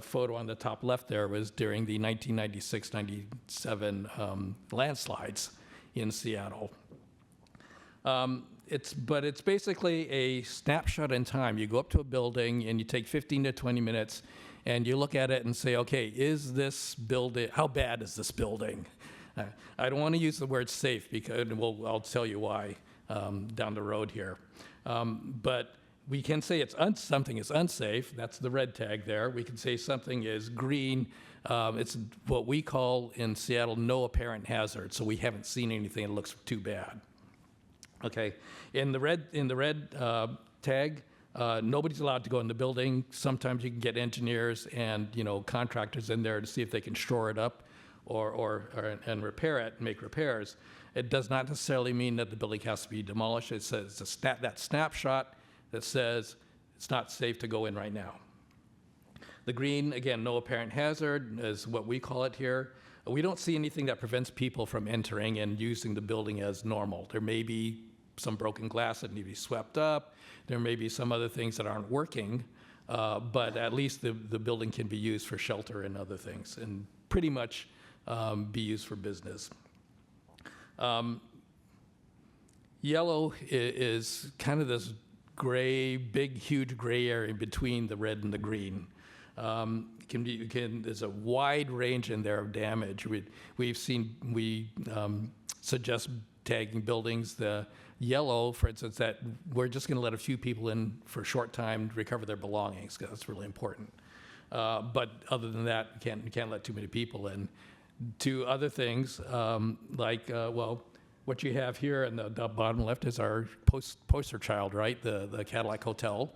Speaker 15: photo on the top left there was during the 1996-97 landslides in Seattle. It's basically a snapshot in time. You go up to a building and you take 15 to 20 minutes and you look at it and say, okay, is this building, how bad is this building? I don't want to use the word safe because, I'll tell you why down the road here. But we can say something is unsafe. That's the red tag there. We can say something is green. It's what we call in Seattle no apparent hazard. So we haven't seen anything that looks too bad. Okay. In the red tag, nobody's allowed to go in the building. Sometimes you can get engineers and contractors in there to see if they can shore it up and repair it and make repairs. It does not necessarily mean that the building has to be demolished. It says that snapshot that says it's not safe to go in right now. The green, again, no apparent hazard is what we call it here. We don't see anything that prevents people from entering and using the building as normal. There may be some broken glass that need to be swept up. There may be some other things that aren't working, but at least the building can be used for shelter and other things and pretty much be used for business. Yellow is kind of this gray, big, huge gray area between the red and the green. There's a wide range in there of damage. We suggest tagging buildings. The yellow, for instance, that we're just going to let a few people in for a short time to recover their belongings, because that's really important. But other than that, you can't let too many people in. To other things, what you have here in the bottom left is our poster child, right? The Cadillac Hotel.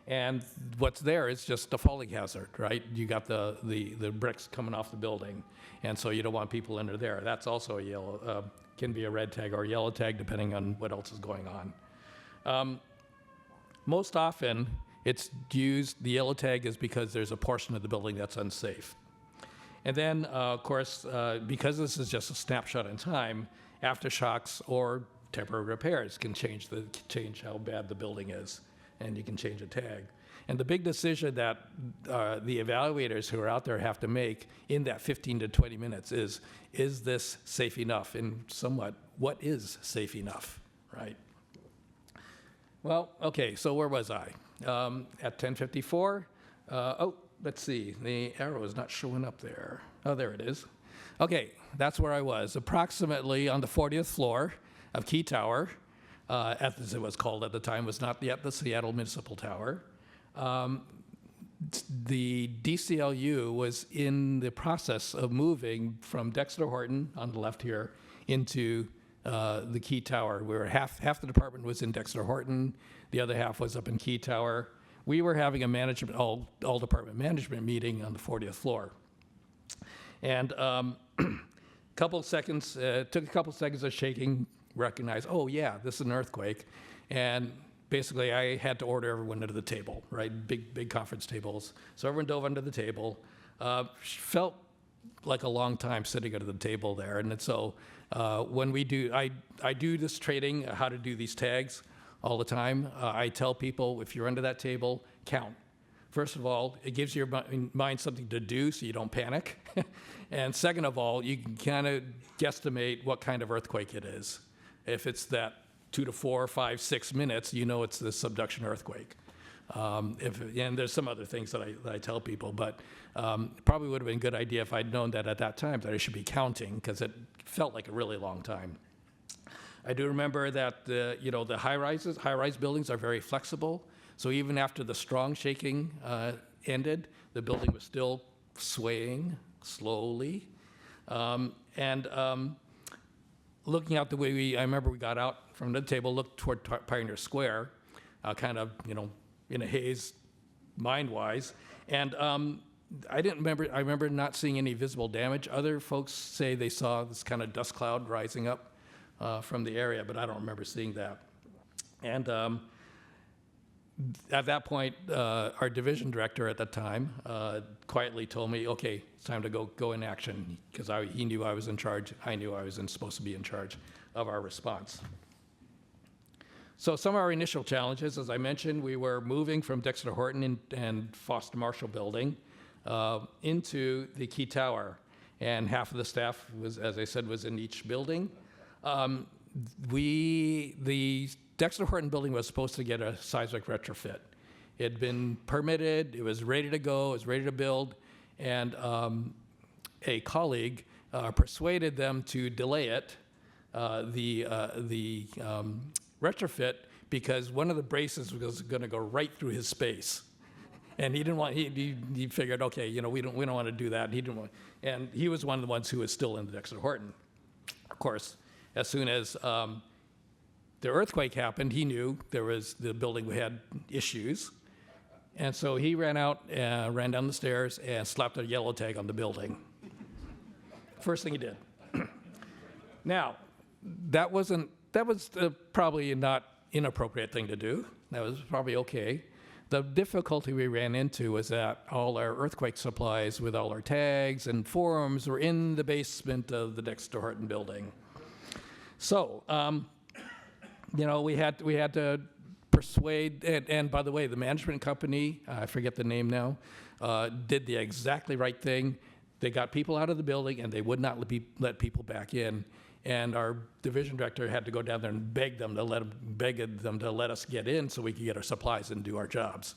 Speaker 15: And what's there is just a falling hazard, right? You got the bricks coming off the building, and so you don't want people under there. That's also a yellow, can be a red tag or a yellow tag depending on what else is going on. Most often, it's used, the yellow tag is because there's a portion of the building that's unsafe. And then, of course, because this is just a snapshot in time, aftershocks or temporary repairs can change how bad the building is, and you can change a tag. And the big decision that the evaluators who are out there have to make in that 15 to 20 minutes is this safe enough? And somewhat, what is safe enough, right? Well, okay, so where was I? At 10:54, let's see, the arrow is not showing up there. Oh, there it is. Okay, that's where I was, approximately on the 40th floor of Key Tower, as it was called at the time, was not yet the Seattle Municipal Tower. the DCLU was in the process of moving from Dexter Horton on the left here into the Key Tower. We were half the department was in Dexter Horton, the other half was up in Key Tower. We were having a management, all department management meeting on the 40th floor. And took a couple seconds of shaking, recognize, oh yeah, this is an earthquake. And basically I had to order everyone under the table, right? Big conference tables. So everyone dove under the table. Felt like a long time sitting under the table there. And so when we do, I do this training, how to do these tags all the time. I tell people, if you're under that table, count. First of all, it gives your mind something to do so you don't panic. And second of all, you can kind of guesstimate what kind of earthquake it is. If it's that 2 to 4, 5, 6 minutes, you know it's the subduction earthquake. And there's some other things that I tell people, but probably would have been a good idea if I'd known that at that time that I should be counting, because it felt like a really long time. I do remember that the high-rise buildings are very flexible. So even after the strong shaking ended, the building was still swaying slowly. Looking out the way I remember we got out from the table, looked toward Pioneer Square, kind of, in a haze, mind-wise. And I remember not seeing any visible damage. Other folks say they saw this kind of dust cloud rising up from the area, but I don't remember seeing that. And at that point, our division director at the time quietly told me, okay, it's time to go in action, because he knew I was in charge. I knew I was supposed to be in charge of our response. So some of our initial challenges, as I mentioned, we were moving from Dexter Horton and Foster Marshall building into the Key Tower. And half of the staff was, as I said, was in each building. The Dexter Horton building was supposed to get a seismic retrofit. It had been permitted, it was ready to go, it was ready to build, and a colleague persuaded them to delay it, the retrofit, because one of the braces was going to go right through his space. And he didn't want, he figured, okay, we don't want to do that. And he was one of the ones who was still in the Dexter Horton. Of course, as soon as the earthquake happened, he knew the building had issues. And so he ran down the stairs and slapped a yellow tag on the building. First thing he did. Now, that was probably not inappropriate thing to do. That was probably okay. The difficulty we ran into was that all our earthquake supplies with all our tags and forms were in the basement of the Dexter Horton building. So, we had to persuade, and by the way, the management company, I forget the name now, did the exactly right thing. They got people out of the building, and they would not let people back in. And our division director had to go down there and beg them to let us get in so we could get our supplies and do our jobs,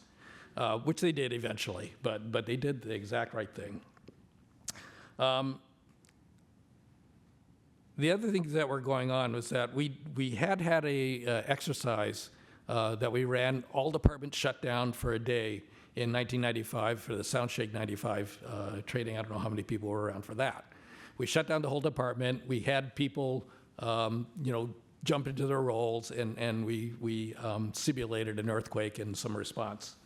Speaker 15: which they did eventually. But they did the exact right thing. The other things that were going on was that we had a exercise that we ran. All departments shut down for a day in 1995 for the Soundshake 95 training. I don't know how many people were around for that. We shut down the whole department. We had people, jump into their roles, and we simulated an earthquake and some response.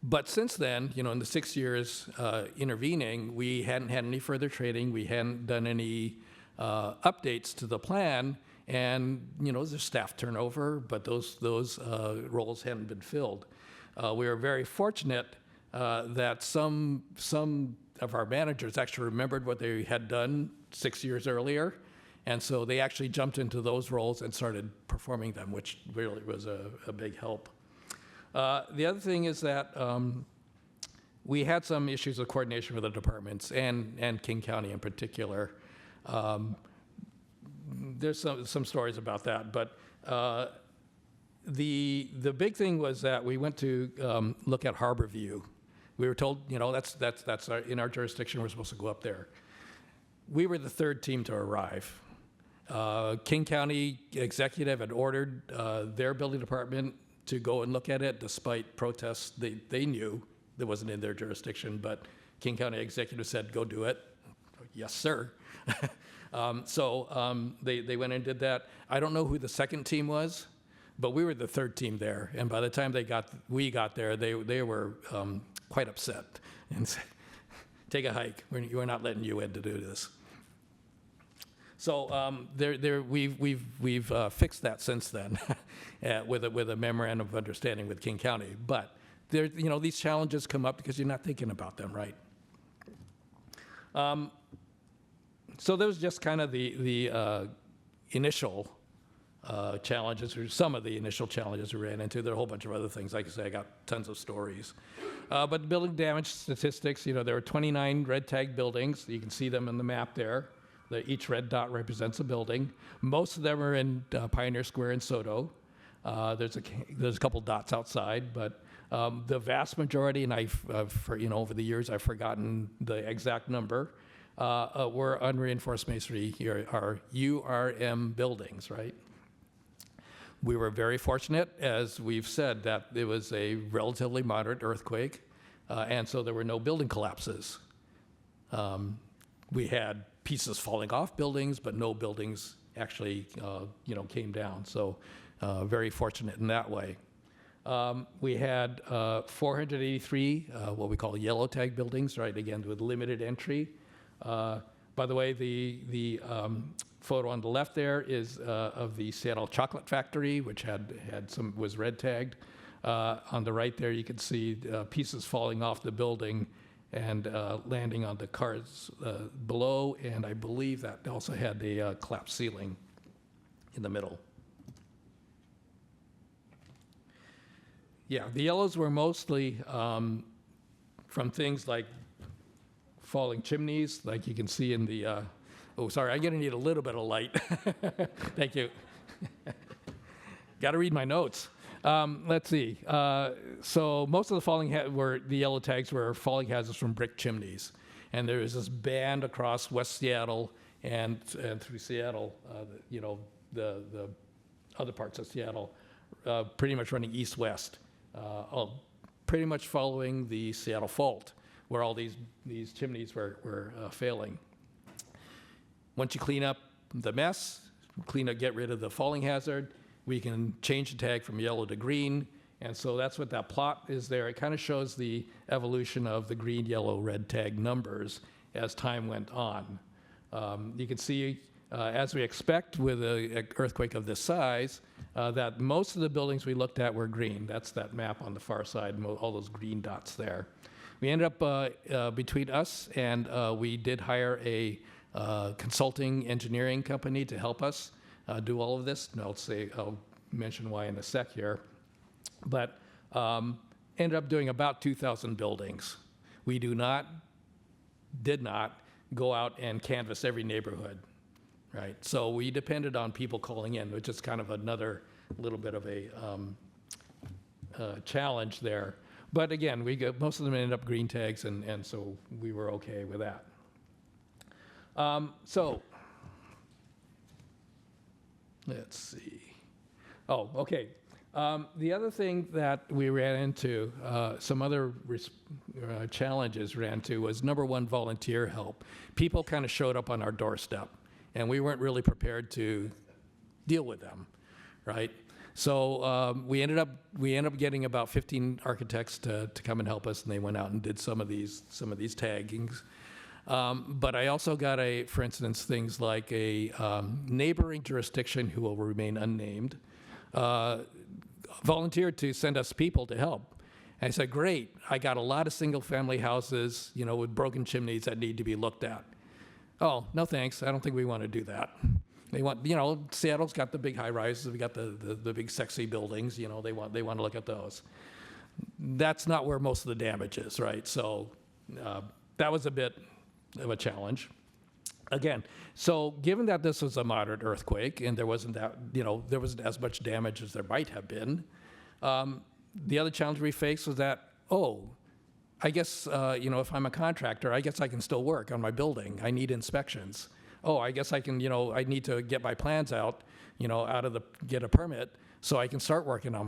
Speaker 15: But since then, in the 6 years intervening, we hadn't had any further training. We hadn't done any updates to the plan, and there's staff turnover, but those roles hadn't been filled. We were very fortunate that some of our managers actually remembered what they had done 6 years earlier, and so they actually jumped into those roles and started performing them, which really was a big help. The other thing is that we had some issues of coordination with the departments and King County in particular. There's some stories about that, but the big thing was that we went to look at Harbor View. We were told, that's in our jurisdiction, we're supposed to go up there. We were the third team to arrive. King County executive had ordered their building department to go and look at it, despite protests. They knew it wasn't in their jurisdiction, but King County Executive said, go do it. Yes, sir. They went and did that. I don't know who the second team was, but we were the third team there. And by the time we got there, they were quite upset and said, take a hike. We're not letting you in to do this. So we've fixed that since then with a memorandum of understanding with King County. But these challenges come up because you're not thinking about them, right? So there was just kind of the initial challenges, or some of the initial challenges we ran into. There are a whole bunch of other things. Like I say, I got tons of stories. But the building damage statistics, there were 29 red tag buildings. You can see them on the map there. Each red dot represents a building. Most of them are in Pioneer Square in Soto. There's a couple dots outside, but the vast majority, and over the years I've forgotten the exact number, were unreinforced masonry, are URM buildings, right? We were very fortunate, as we've said, that it was a relatively moderate earthquake, and so there were no building collapses. We had pieces falling off buildings, but no buildings actually, came down. So very fortunate in that way. We had 483 what we call yellow tag buildings, right? Again, with limited entry. By the way, the photo on the left there is of the Seattle Chocolate Factory, which was red tagged. On the right there, you can see pieces falling off the building and landing on the cars below, and I believe that also had a collapsed ceiling in the middle. Yeah, the yellows were mostly from things like falling chimneys, like you can see in the, oh, sorry, I'm gonna need a little bit of light. Thank you. Got to read my notes. Let's see. So most of the the yellow tags were falling hazards from brick chimneys. And there was this band across West Seattle and through Seattle, the other parts of Seattle, pretty much running east-west, pretty much following the Seattle Fault, where all these chimneys were failing. Once you clean up the mess, get rid of the falling hazard, we can change the tag from yellow to green, and so that's what that plot is there. It kind of shows the evolution of the green, yellow, red tag numbers as time went on. You can see, as we expect with an earthquake of this size, that most of the buildings we looked at were green. That's that map on the far side, all those green dots there. We ended up, between us, and we did hire a consulting engineering company to help us do all of this. And I'll mention why in a sec here. But ended up doing about 2,000 buildings. We did not go out and canvass every neighborhood, right? So we depended on people calling in, which is kind of another little bit of a challenge there. But again, most of them ended up green tags, and so we were okay with that. So let's see. Oh, okay. The other thing that we ran into, some other challenges ran into, was number one, volunteer help. People kind of showed up on our doorstep, and we weren't really prepared to deal with them, right? So we ended up getting about 15 architects to come and help us, and they went out and did some of these taggings. But I also got for instance, things like a neighboring jurisdiction who will remain unnamed, volunteered to send us people to help. And I said, great, I got a lot of single-family houses, with broken chimneys that need to be looked at. Oh, no thanks, I don't think we want to do that. They want, Seattle's got the big high-rises, we got the big sexy buildings, they want to look at those. That's not where most of the damage is, right? So that was a bit of a challenge. Again, so given that this was a moderate earthquake and there wasn't as much damage as there might have been, the other challenge we faced was that, I guess, if I'm a contractor, I guess I can still work on my building. I need inspections. I guess I can, I need to get my plans out, get a permit, so I can start working on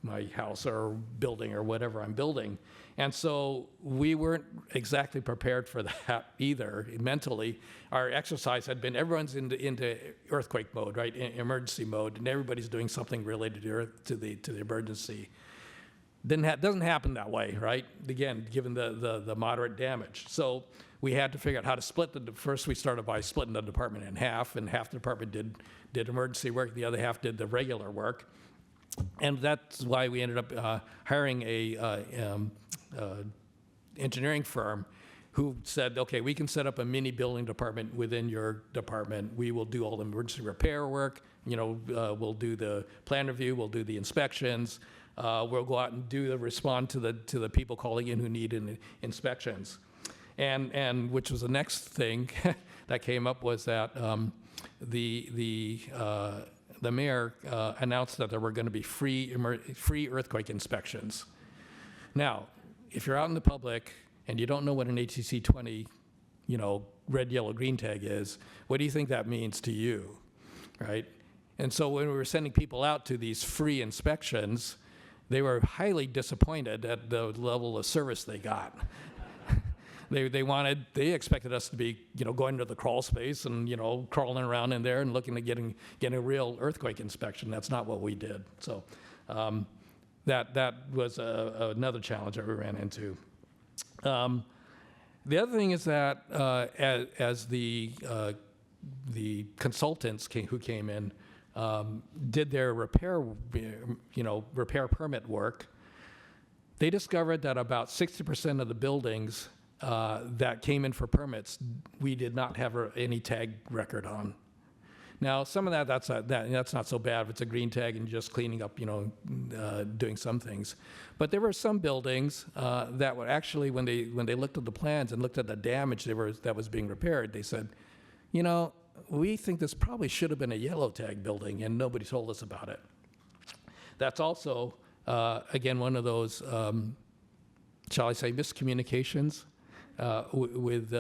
Speaker 15: my house or building or whatever I'm building. And so we weren't exactly prepared for that either mentally. Our exercise had been, everyone's into earthquake mode, right, emergency mode, and everybody's doing something related to the emergency. Doesn't happen that way, right? Again, given the moderate damage. So we had to figure out how to split first we started by splitting the department in half, and half the department did emergency work, the other half did the regular work. And that's why we ended up hiring a engineering firm who said, okay, we can set up a mini building department within your department. We will do all the emergency repair work. We'll do the plan review. We'll do the inspections. We'll go out and respond to the people calling in who need inspections. And which was the next thing that came up was that the mayor announced that there were going to be free earthquake inspections. Now, if you're out in the public and you don't know what an HCC 20, red, yellow, green tag is, what do you think that means to you, right? And so when we were sending people out to these free inspections, they were highly disappointed at the level of service they got. They expected us to be, going to the crawl space and, crawling around in there and looking at getting a real earthquake inspection. That's not what we did. So that was another challenge that we ran into. The other thing is that as the consultants who came in did their repair permit work, they discovered that about 60% of the buildings that came in for permits, we did not have any tag record on. Now, some of that's not so bad if it's a green tag and just cleaning up, doing some things. But there were some buildings that were actually, when they looked at the plans and looked at the damage that was being repaired, they said, we think this probably should have been a yellow tag building, and nobody told us about it. That's also, again, one of those, shall I say, miscommunications with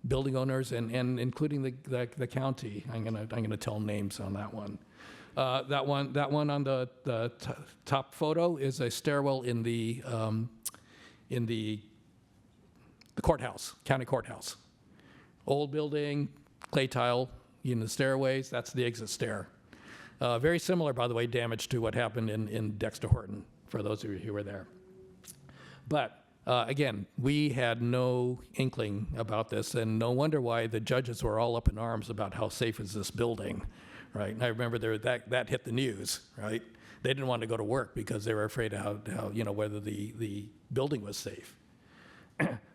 Speaker 15: building owners and including the county. I'm gonna tell names on that one. That one on the top photo is a stairwell in the courthouse, county courthouse. Old building, clay tile in the stairways. That's the exit stair. Very similar, by the way, damage to what happened in Dexter Horton, for those of you who were there. But again, we had no inkling about this, and no wonder why the judges were all up in arms about how safe is this building, right? And I remember that hit the news, right? They didn't want to go to work because they were afraid of how whether the building was safe.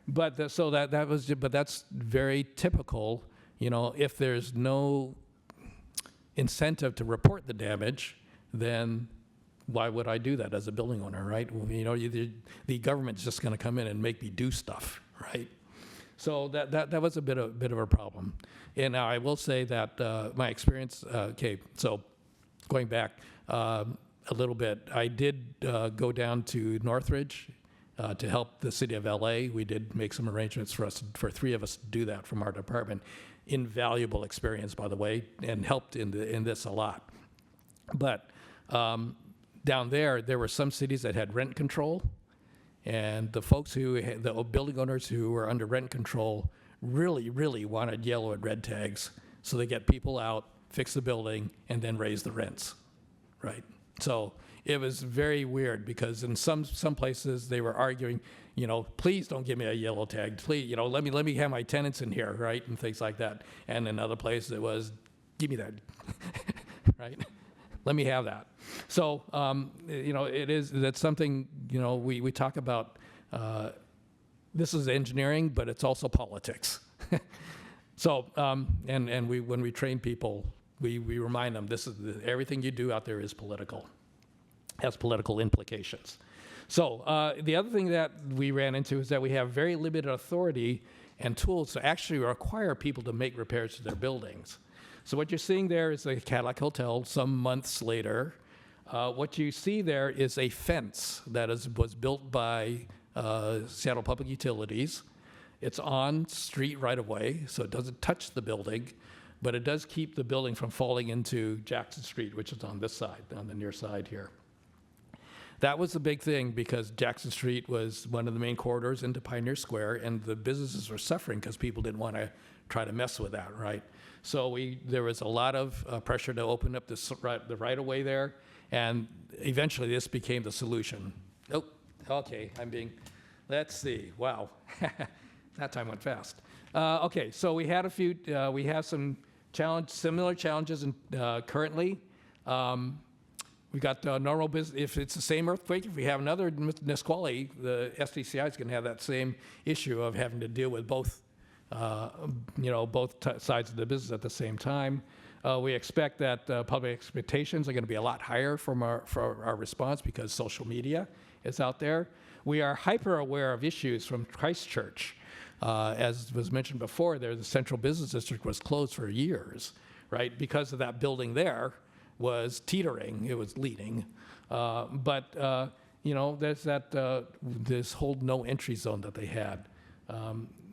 Speaker 15: But that's very typical. If there's no incentive to report the damage, then why would I do that as a building owner, right? The government's just going to come in and make me do stuff, right? So that was a bit of a problem. And now I will say that my experience. So going back a little bit, I did go down to Northridge to help the city of LA. We did make some arrangements for three of us to do that from our department. Invaluable experience, by the way, and helped in this a lot. But down there were some cities that had rent control, and the folks the building owners who were under rent control really, really wanted yellow and red tags so they get people out, fix the building, and then raise the rents, right? So it was very weird because in some places they were arguing, please don't give me a yellow tag, please, let me have my tenants in here, right, and things like that. And in other places it was, give me that, right? Let me have that. So, that's something, we talk about, this is engineering, but it's also politics. So, when we train people, we remind them, everything you do out there is political, has political implications. So, the other thing that we ran into is that we have very limited authority and tools to actually require people to make repairs to their buildings. So what you're seeing there is the Cadillac Hotel some months later. What you see there is a fence that was built by Seattle Public Utilities. It's on street right away, so it doesn't touch the building. but it does keep the building from falling into Jackson Street, which is on this side, on the near side here. That was the big thing because Jackson Street was one of the main corridors into Pioneer Square, and the businesses were suffering because people didn't want to try to mess with that, right? So there was a lot of pressure to open up the right-of-way there, and eventually this became the solution. Oh, okay, let's see, wow. That time went fast. Okay, so we had we have some similar challenges currently. We got normal business. If it's the same earthquake, if we have another Nisqually, the SDCI is going to have that same issue of having to deal with both, sides of the business at the same time. We expect that public expectations are going to be a lot higher for our response because social media is out there. We are hyper aware of issues from Christchurch. As was mentioned before, the Central Business District was closed for years, right? Because of that building there was teetering, it was leaning. There's this whole no entry zone that they had.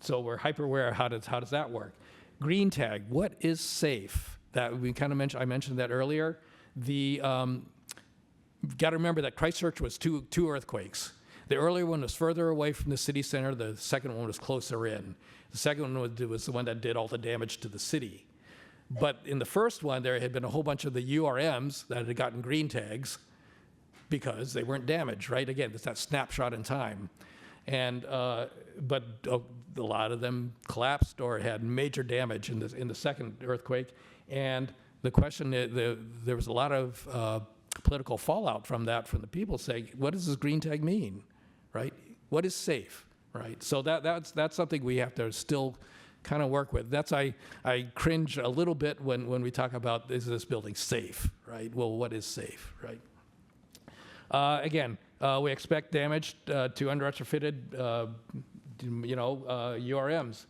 Speaker 15: So we're hyper aware of how does that work? Green tag, what is safe? That we kind of mentioned, I mentioned that earlier. You've got to remember that Christchurch was two earthquakes. The earlier one was further away from the city center. The second one was closer in. The second one was the one that did all the damage to the city. But in the first one, there had been a whole bunch of the URMs that had gotten green tags because they weren't damaged, right? Again, it's that snapshot in time. And but a lot of them collapsed or had major damage in the second earthquake. And the question, there was a lot of political fallout from that, from the people saying, what does this green tag mean, right? What is safe, right? So that's something we have to still kind of work with. I cringe a little bit when we talk about, is this building safe, right? Well, what is safe, right? Again, we expect damage to under-retrofitted, URMs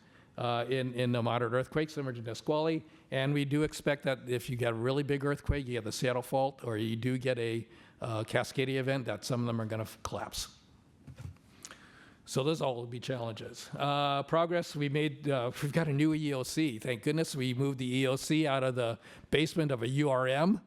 Speaker 15: in a moderate earthquake, similar to Nisqually. And we do expect that if you get a really big earthquake, you get the Seattle fault, or you do get a Cascadia event, that some of them are going to collapse. So those all will be challenges. Progress we made, we've got a new EOC. Thank goodness we moved the EOC out of the basement of a URM.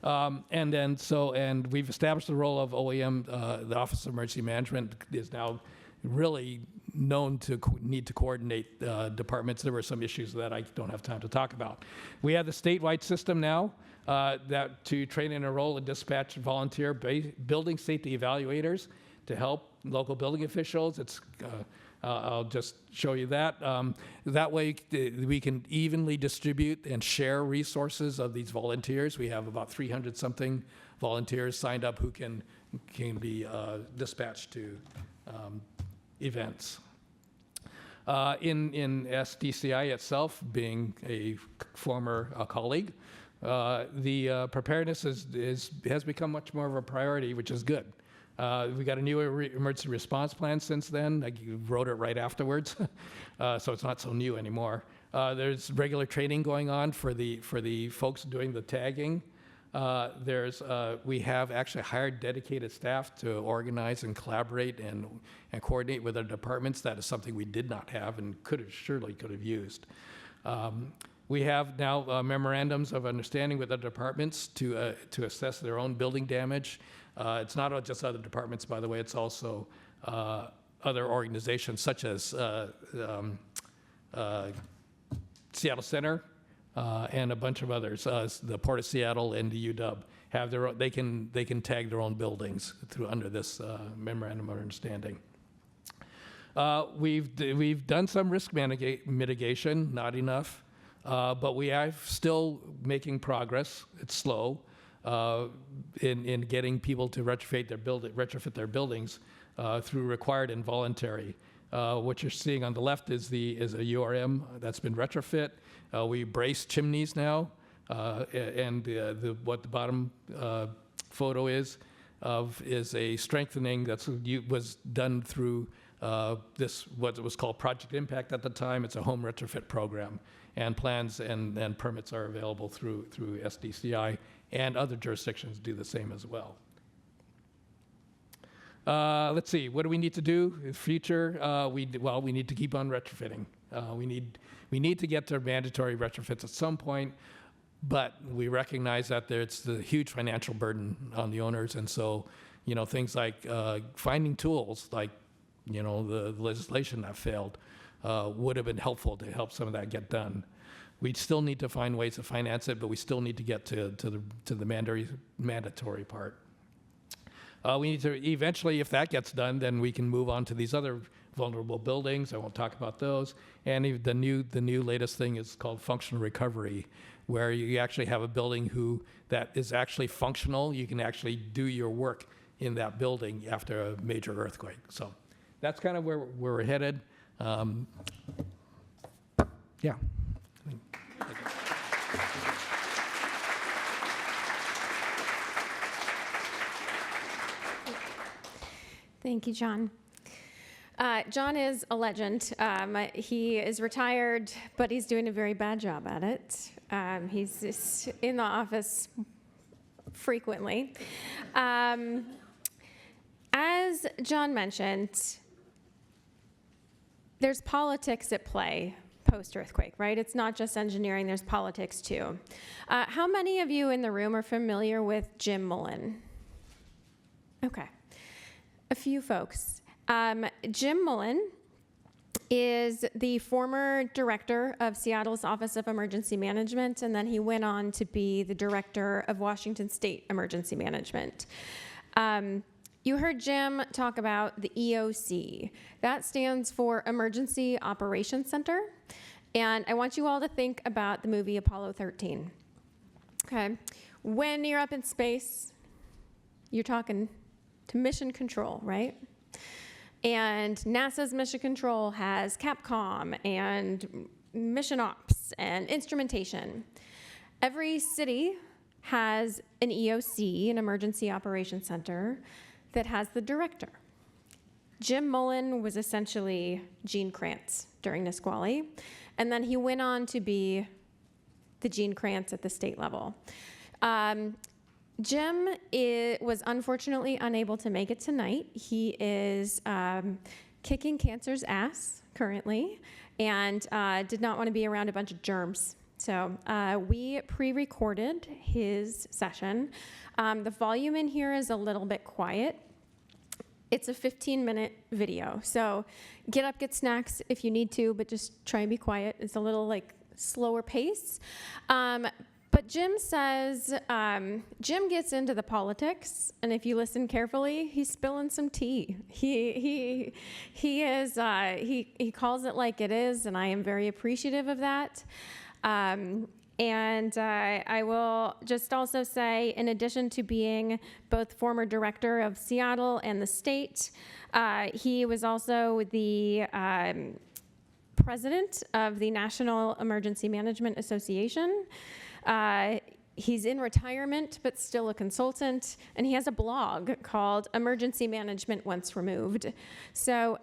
Speaker 15: And we've established the role of OEM. The Office of Emergency Management is now really known to need to coordinate departments. There were some issues that I don't have time to talk about. We have the statewide system now that to train and enroll and dispatch volunteer building safety evaluators to help local building officials. I'll just show you that. That way we can evenly distribute and share resources of these volunteers. We have about 300 something volunteers signed up who can be dispatched to events. In SDCI itself, being a former colleague, the preparedness has become much more of a priority, which is good. We got a new emergency response plan since then. I wrote it right afterwards, so it's not so new anymore. There's regular training going on for the folks doing the tagging. We have actually hired dedicated staff to organize and collaborate and coordinate with our departments. That is something we did not have and surely could have used. We have now memorandums of understanding with the departments to assess their own building damage. It's not just other departments, by the way, it's also other organizations such as Seattle Center and a bunch of others. The Port of Seattle and the UW have their own, they can tag their own buildings under this memorandum of understanding. We've done some risk mitigation, not enough, but we are still making progress. It's slow in getting people to retrofit their buildings through required and voluntary. What you're seeing on the left is a URM that's been retrofit. We brace chimneys now, and what the bottom photo is a strengthening that was done through what was called Project Impact at the time. It's a home retrofit program, and plans and permits are available through SDCI, and other jurisdictions do the same as well. Let's see, what do we need to do in the future? We need to keep on retrofitting. We need to get to mandatory retrofits at some point, but we recognize that there's the huge financial burden on the owners, and so, things like finding tools, like, the legislation that failed, would have been helpful to help some of that get done. We still need to find ways to finance it, but we still need to get to the mandatory part. We need to eventually, if that gets done, then we can move on to these other vulnerable buildings. I won't talk about those. And the new latest thing is called functional recovery, where you actually have a building that is actually functional. You can actually do your work in that building after a major earthquake. So that's kind of where we're headed. Yeah.
Speaker 1: Thank you, John. John is a legend. He is retired, but he's doing a very bad job at it. He's just in the office frequently. As John mentioned, there's politics at play post-earthquake, right? It's not just engineering, there's politics too. How many of you in the room are familiar with Jim Mullen? Okay. A few folks. Jim Mullen is the former director of Seattle's Office of Emergency Management, and then he went on to be the director of Washington State Emergency Management. You heard Jim talk about the EOC. That stands for Emergency Operations Center, and I want you all to think about the movie Apollo 13. Okay, when you're up in space, you're talking to mission control, right? And NASA's mission control has Capcom and mission ops and instrumentation. Every city has an EOC, an Emergency Operations Center, that has the director. Jim Mullen was essentially Gene Kranz during Nisqually, and then he went on to be the Gene Kranz at the state level. Jim was unfortunately unable to make it tonight. He is kicking cancer's ass currently and did not want to be around a bunch of germs. So we pre-recorded his session. The volume in here is a little bit quiet. It's a 15-minute video. So get up, get snacks if you need to, but just try and be quiet. It's a little slower pace. But Jim says, Jim gets into the politics, and if you listen carefully, he's spilling some tea. He calls it like it is, and I am very appreciative of that. And I will just also say, in addition to being both former director of Seattle and the state, he was also the president of the National Emergency Management Association. He's in retirement, but still a consultant, and he has a blog called Emergency Management Once Removed. So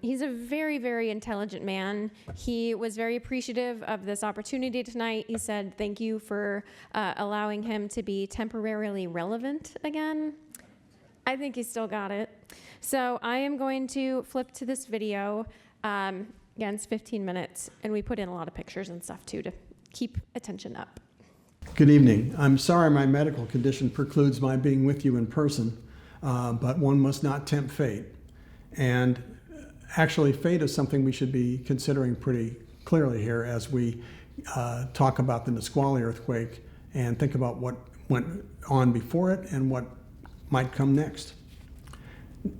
Speaker 1: he's a very, very intelligent man. He was very appreciative of this opportunity tonight. He said thank you for allowing him to be temporarily relevant again. I think he still got it. So I am going to flip to this video. Again, it's 15 minutes, and we put in a lot of pictures and stuff too to keep attention up.
Speaker 16: Good evening. I'm sorry my medical condition precludes my being with you in person, but one must not tempt fate. And actually, fate is something we should be considering pretty clearly here as we talk about the Nisqually earthquake and think about what went on before it and what might come next.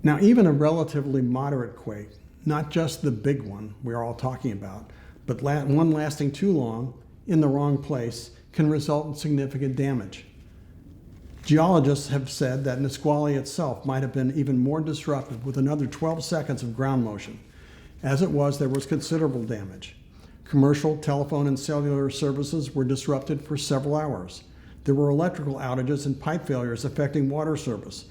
Speaker 16: Now, even a relatively moderate quake, not just the big one we're all talking about, but one lasting too long in the wrong place can result in significant damage. Geologists have said that Nisqually itself might have been even more disrupted with another 12 seconds of ground motion. As it was, there was considerable damage. Commercial, telephone, and cellular services were disrupted for several hours. There were electrical outages and pipe failures affecting water service.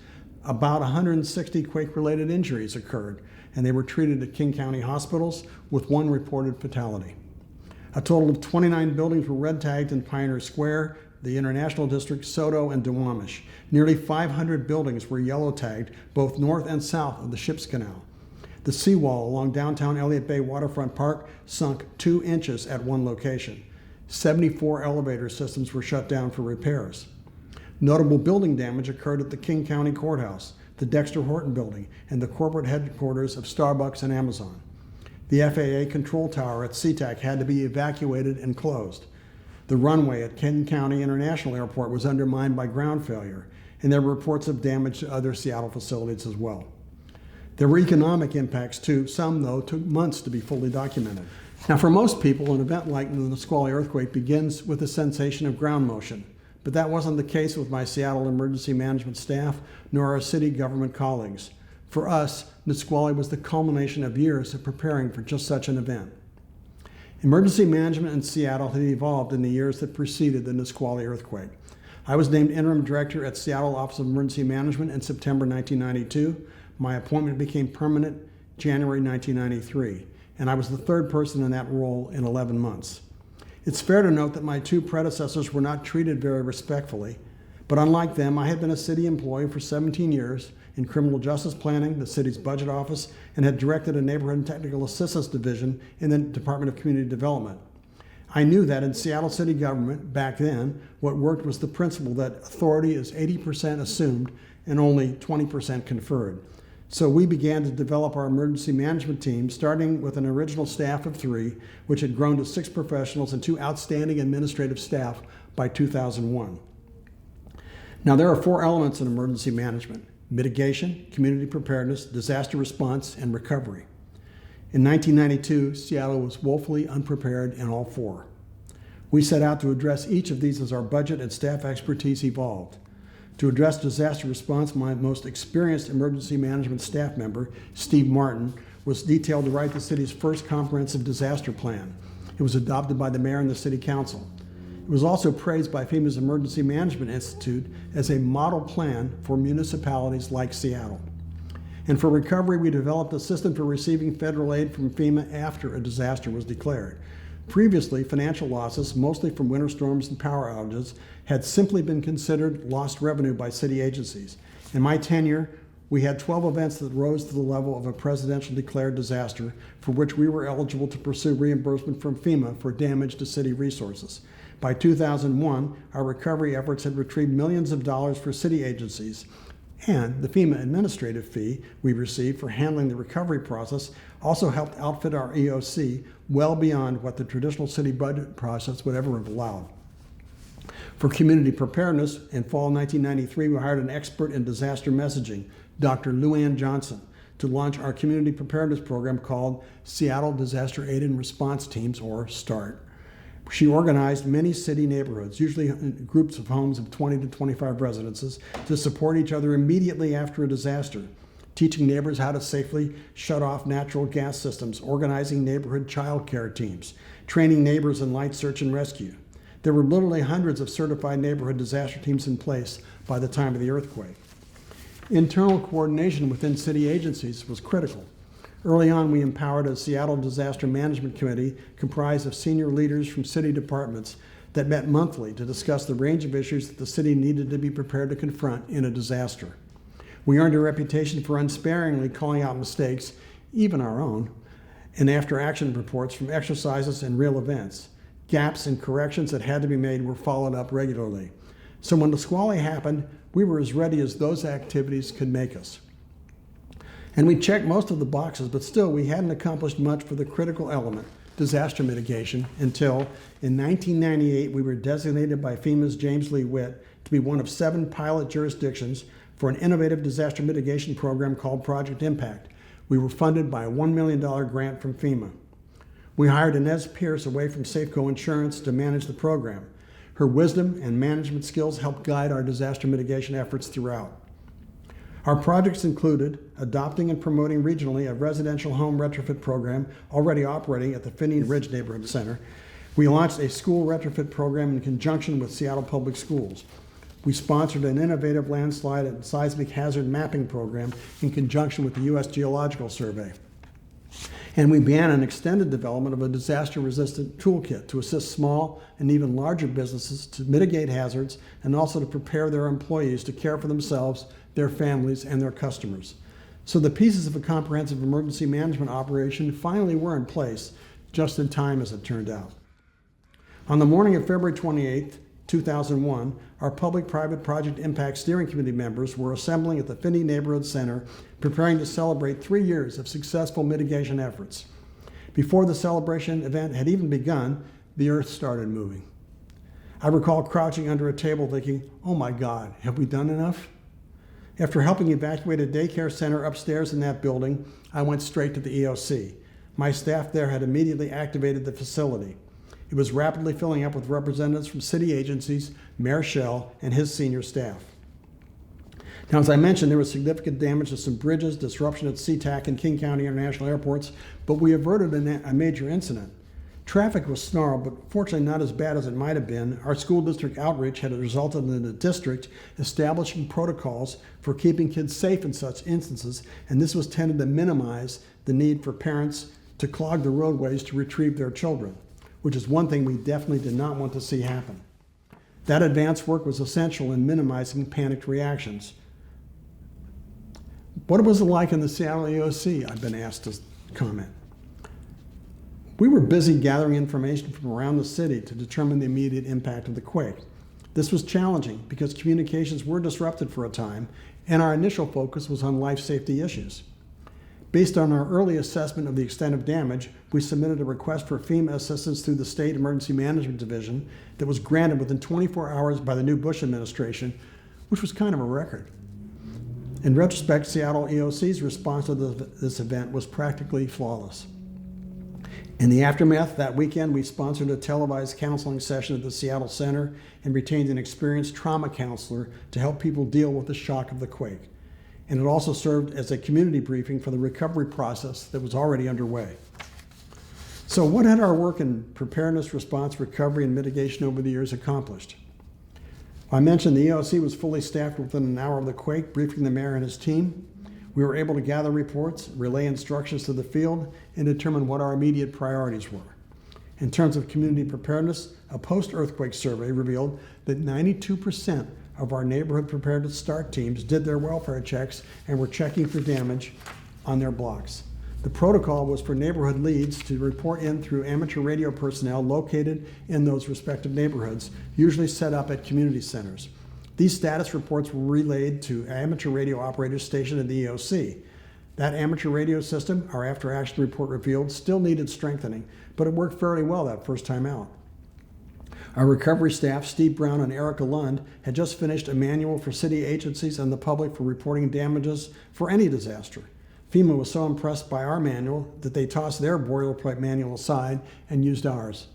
Speaker 16: About 160 quake-related injuries occurred, and they were treated at King County hospitals with one reported fatality. A total of 29 buildings were red tagged in Pioneer Square, the International District, SoDo, and Duwamish. Nearly 500 buildings were yellow tagged both north and south of the ship's canal. The seawall along downtown Elliott Bay Waterfront Park sunk 2 inches at one location. 74 elevator systems were shut down for repairs. Notable building damage occurred at the King County Courthouse, the Dexter Horton Building, and the corporate headquarters of Starbucks and Amazon. The FAA control tower at SeaTac had to be evacuated and closed. The runway at King County International Airport was undermined by ground failure, and there were reports of damage to other Seattle facilities as well. There were economic impacts too. Some, though, took months to be fully documented. Now, for most people, an event like the Nisqually earthquake begins with a sensation of ground motion, but that wasn't the case with my Seattle emergency management staff nor our city government colleagues. For us, Nisqually was the culmination of years of preparing for just such an event. Emergency management in Seattle had evolved in the years that preceded the Nisqually earthquake. I was named interim director at Seattle Office of Emergency Management in September 1992. My appointment became permanent January 1993, and I was the third person in that role in 11 months. It's fair to note that my 2 predecessors were not treated very respectfully, but unlike them, I had been a city employee for 17 years in criminal justice planning, the city's budget office, and had directed a neighborhood and technical assistance division in the Department of Community Development. I knew that in Seattle city government, back then, what worked was the principle that authority is 80% assumed and only 20% conferred. So we began to develop our emergency management team, starting with an original staff of 3, which had grown to 6 professionals and 2 outstanding administrative staff by 2001. Now, there are 4 elements in emergency management: mitigation, community preparedness, disaster response, and recovery. In 1992, Seattle was woefully unprepared in all 4. We set out to address each of these as our budget and staff expertise evolved. To address disaster response, my most experienced emergency management staff member, Steve Martin, was detailed to write the city's first comprehensive disaster plan. It was adopted by the mayor and the city council. It was also praised by FEMA's Emergency Management Institute as a model plan for municipalities like Seattle. And for recovery, we developed a system for receiving federal aid from FEMA after a disaster was declared. Previously, financial losses, mostly from winter storms and power outages, had simply been considered lost revenue by city agencies. In my tenure, we had 12 events that rose to the level of a presidential declared disaster for which we were eligible to pursue reimbursement from FEMA for damage to city resources. By 2001, our recovery efforts had retrieved millions of dollars for city agencies, and the FEMA administrative fee we received for handling the recovery process also helped outfit our EOC well beyond what the traditional city budget process would ever have allowed. For community preparedness, in fall 1993, we hired an expert in disaster messaging, Dr. Luann Johnson, to launch our community preparedness program called Seattle Disaster Aid and Response Teams, or START. She organized many city neighborhoods, usually in groups of homes of 20 to 25 residences, to support each other immediately after a disaster, teaching neighbors how to safely shut off natural gas systems, organizing neighborhood child care teams, training neighbors in light search and rescue. There were literally hundreds of certified neighborhood disaster teams in place by the time of the earthquake. Internal coordination within city agencies was critical. Early on, we empowered a Seattle Disaster Management Committee comprised of senior leaders from city departments that met monthly to discuss the range of issues that the city needed to be prepared to confront in a disaster. We earned a reputation for unsparingly calling out mistakes, even our own, and after-action reports from exercises and real events. Gaps and corrections that had to be made were followed up regularly. So when Nisqually happened, we were as ready as those activities could make us. And we checked most of the boxes, but still we hadn't accomplished much for the critical element, disaster mitigation, until in 1998 we were designated by FEMA's James Lee Witt to be one of 7 pilot jurisdictions for an innovative disaster mitigation program called Project Impact. We were funded by a $1 million grant from FEMA. We hired Inez Pierce away from Safeco Insurance to manage the program. Her wisdom and management skills helped guide our disaster mitigation efforts throughout. Our projects included adopting and promoting regionally a residential home retrofit program already operating at the Finney Ridge Neighborhood Center. We launched a school retrofit program in conjunction with Seattle Public Schools. We sponsored an innovative landslide and seismic hazard mapping program in conjunction with the U.S. Geological Survey. And we began an extended development of a disaster-resistant toolkit to assist small and even larger businesses to mitigate hazards and also to prepare their employees to care for themselves, their families, and their customers. So the pieces of a comprehensive emergency management operation finally were in place, just in time as it turned out. On the morning of February 28, 2001, our Public-Private Project Impact Steering Committee members were assembling at the Finney Neighborhood Center, preparing to celebrate 3 years of successful mitigation efforts. Before the celebration event had even begun, the earth started moving. I recall crouching under a table thinking, oh my God, have we done enough? After helping evacuate a daycare center upstairs in that building, I went straight to the EOC. My staff there had immediately activated the facility. It was rapidly filling up with representatives from city agencies, Mayor Schell, and his senior staff. Now, as I mentioned, there was significant damage to some bridges, disruption at SeaTac and King County International Airports, but we averted a major incident. Traffic was snarled, but fortunately not as bad as it might have been. Our school district outreach had resulted in the district establishing protocols for keeping kids safe in such instances, and this was tended to minimize the need for parents to clog the roadways to retrieve their children, which is one thing we definitely did not want to see happen. That advanced work was essential in minimizing panicked reactions. What was it like in the Seattle EOC? I've been asked to comment. We were busy gathering information from around the city to determine the immediate impact of the quake. This was challenging because communications were disrupted for a time, and our initial focus was on life safety issues. Based on our early assessment of the extent of damage, we submitted a request for FEMA assistance through the State Emergency Management Division that was granted within 24 hours by the new Bush administration, which was kind of a record. In retrospect, Seattle EOC's response to this event was practically flawless. In the aftermath that weekend, we sponsored a televised counseling session at the Seattle Center and retained an experienced trauma counselor to help people deal with the shock of the quake. And it also served as a community briefing for the recovery process that was already underway. So what had our work in preparedness, response, recovery, and mitigation over the years accomplished? I mentioned the EOC was fully staffed within an hour of the quake, briefing the mayor and his team. We were able to gather reports, relay instructions to the field, and determine what our immediate priorities were. In terms of community preparedness, a post-earthquake survey revealed that 92% of our neighborhood preparedness start teams did their welfare checks and were checking for damage on their blocks. The protocol was for neighborhood leads to report in through amateur radio personnel located in those respective neighborhoods, usually set up at community centers. These status reports were relayed to amateur radio operators stationed at the EOC. That amateur radio system, our after action report revealed, still needed strengthening, but it worked fairly well that first time out. Our recovery staff, Steve Brown and Erica Lund, had just finished a manual for city agencies and the public for reporting damages for any disaster. FEMA was so impressed by our manual that they tossed their boilerplate manual aside and used ours.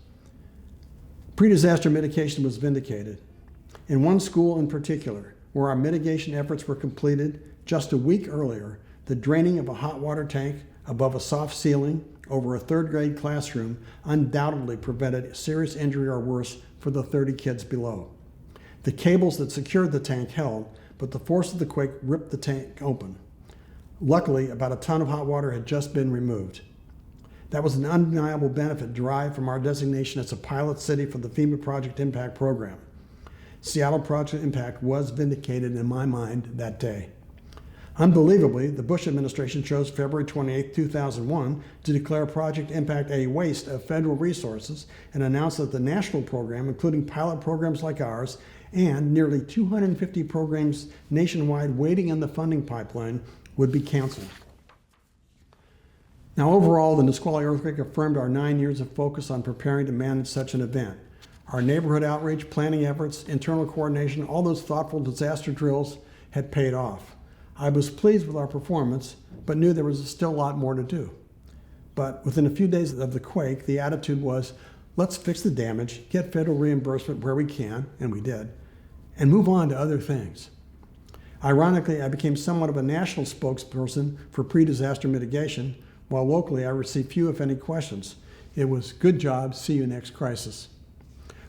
Speaker 16: Pre-disaster mitigation was vindicated. In one school in particular, where our mitigation efforts were completed just a week earlier, the draining of a hot water tank above a soft ceiling over a third grade classroom undoubtedly prevented serious injury or worse for the 30 kids below. The cables that secured the tank held, but the force of the quake ripped the tank open. Luckily, about a ton of hot water had just been removed. That was an undeniable benefit derived from our designation as a pilot city for the FEMA Project Impact program. Seattle Project Impact was vindicated in my mind that day. Unbelievably, the Bush administration chose February 28, 2001 to declare Project Impact a waste of federal resources and announced that the national program, including pilot programs like ours and nearly 250 programs nationwide waiting in the funding pipeline, would be canceled. Now, overall, the Nisqually earthquake affirmed our 9 years of focus on preparing to manage such an event. Our neighborhood outreach, planning efforts, internal coordination, all those thoughtful disaster drills had paid off. I was pleased with our performance, but knew there was still a lot more to do. But within a few days of the quake, the attitude was, let's fix the damage, get federal reimbursement where we can, and we did, and move on to other things. Ironically, I became somewhat of a national spokesperson for pre-disaster mitigation, while locally I received few, if any, questions. It was, good job, see you next crisis.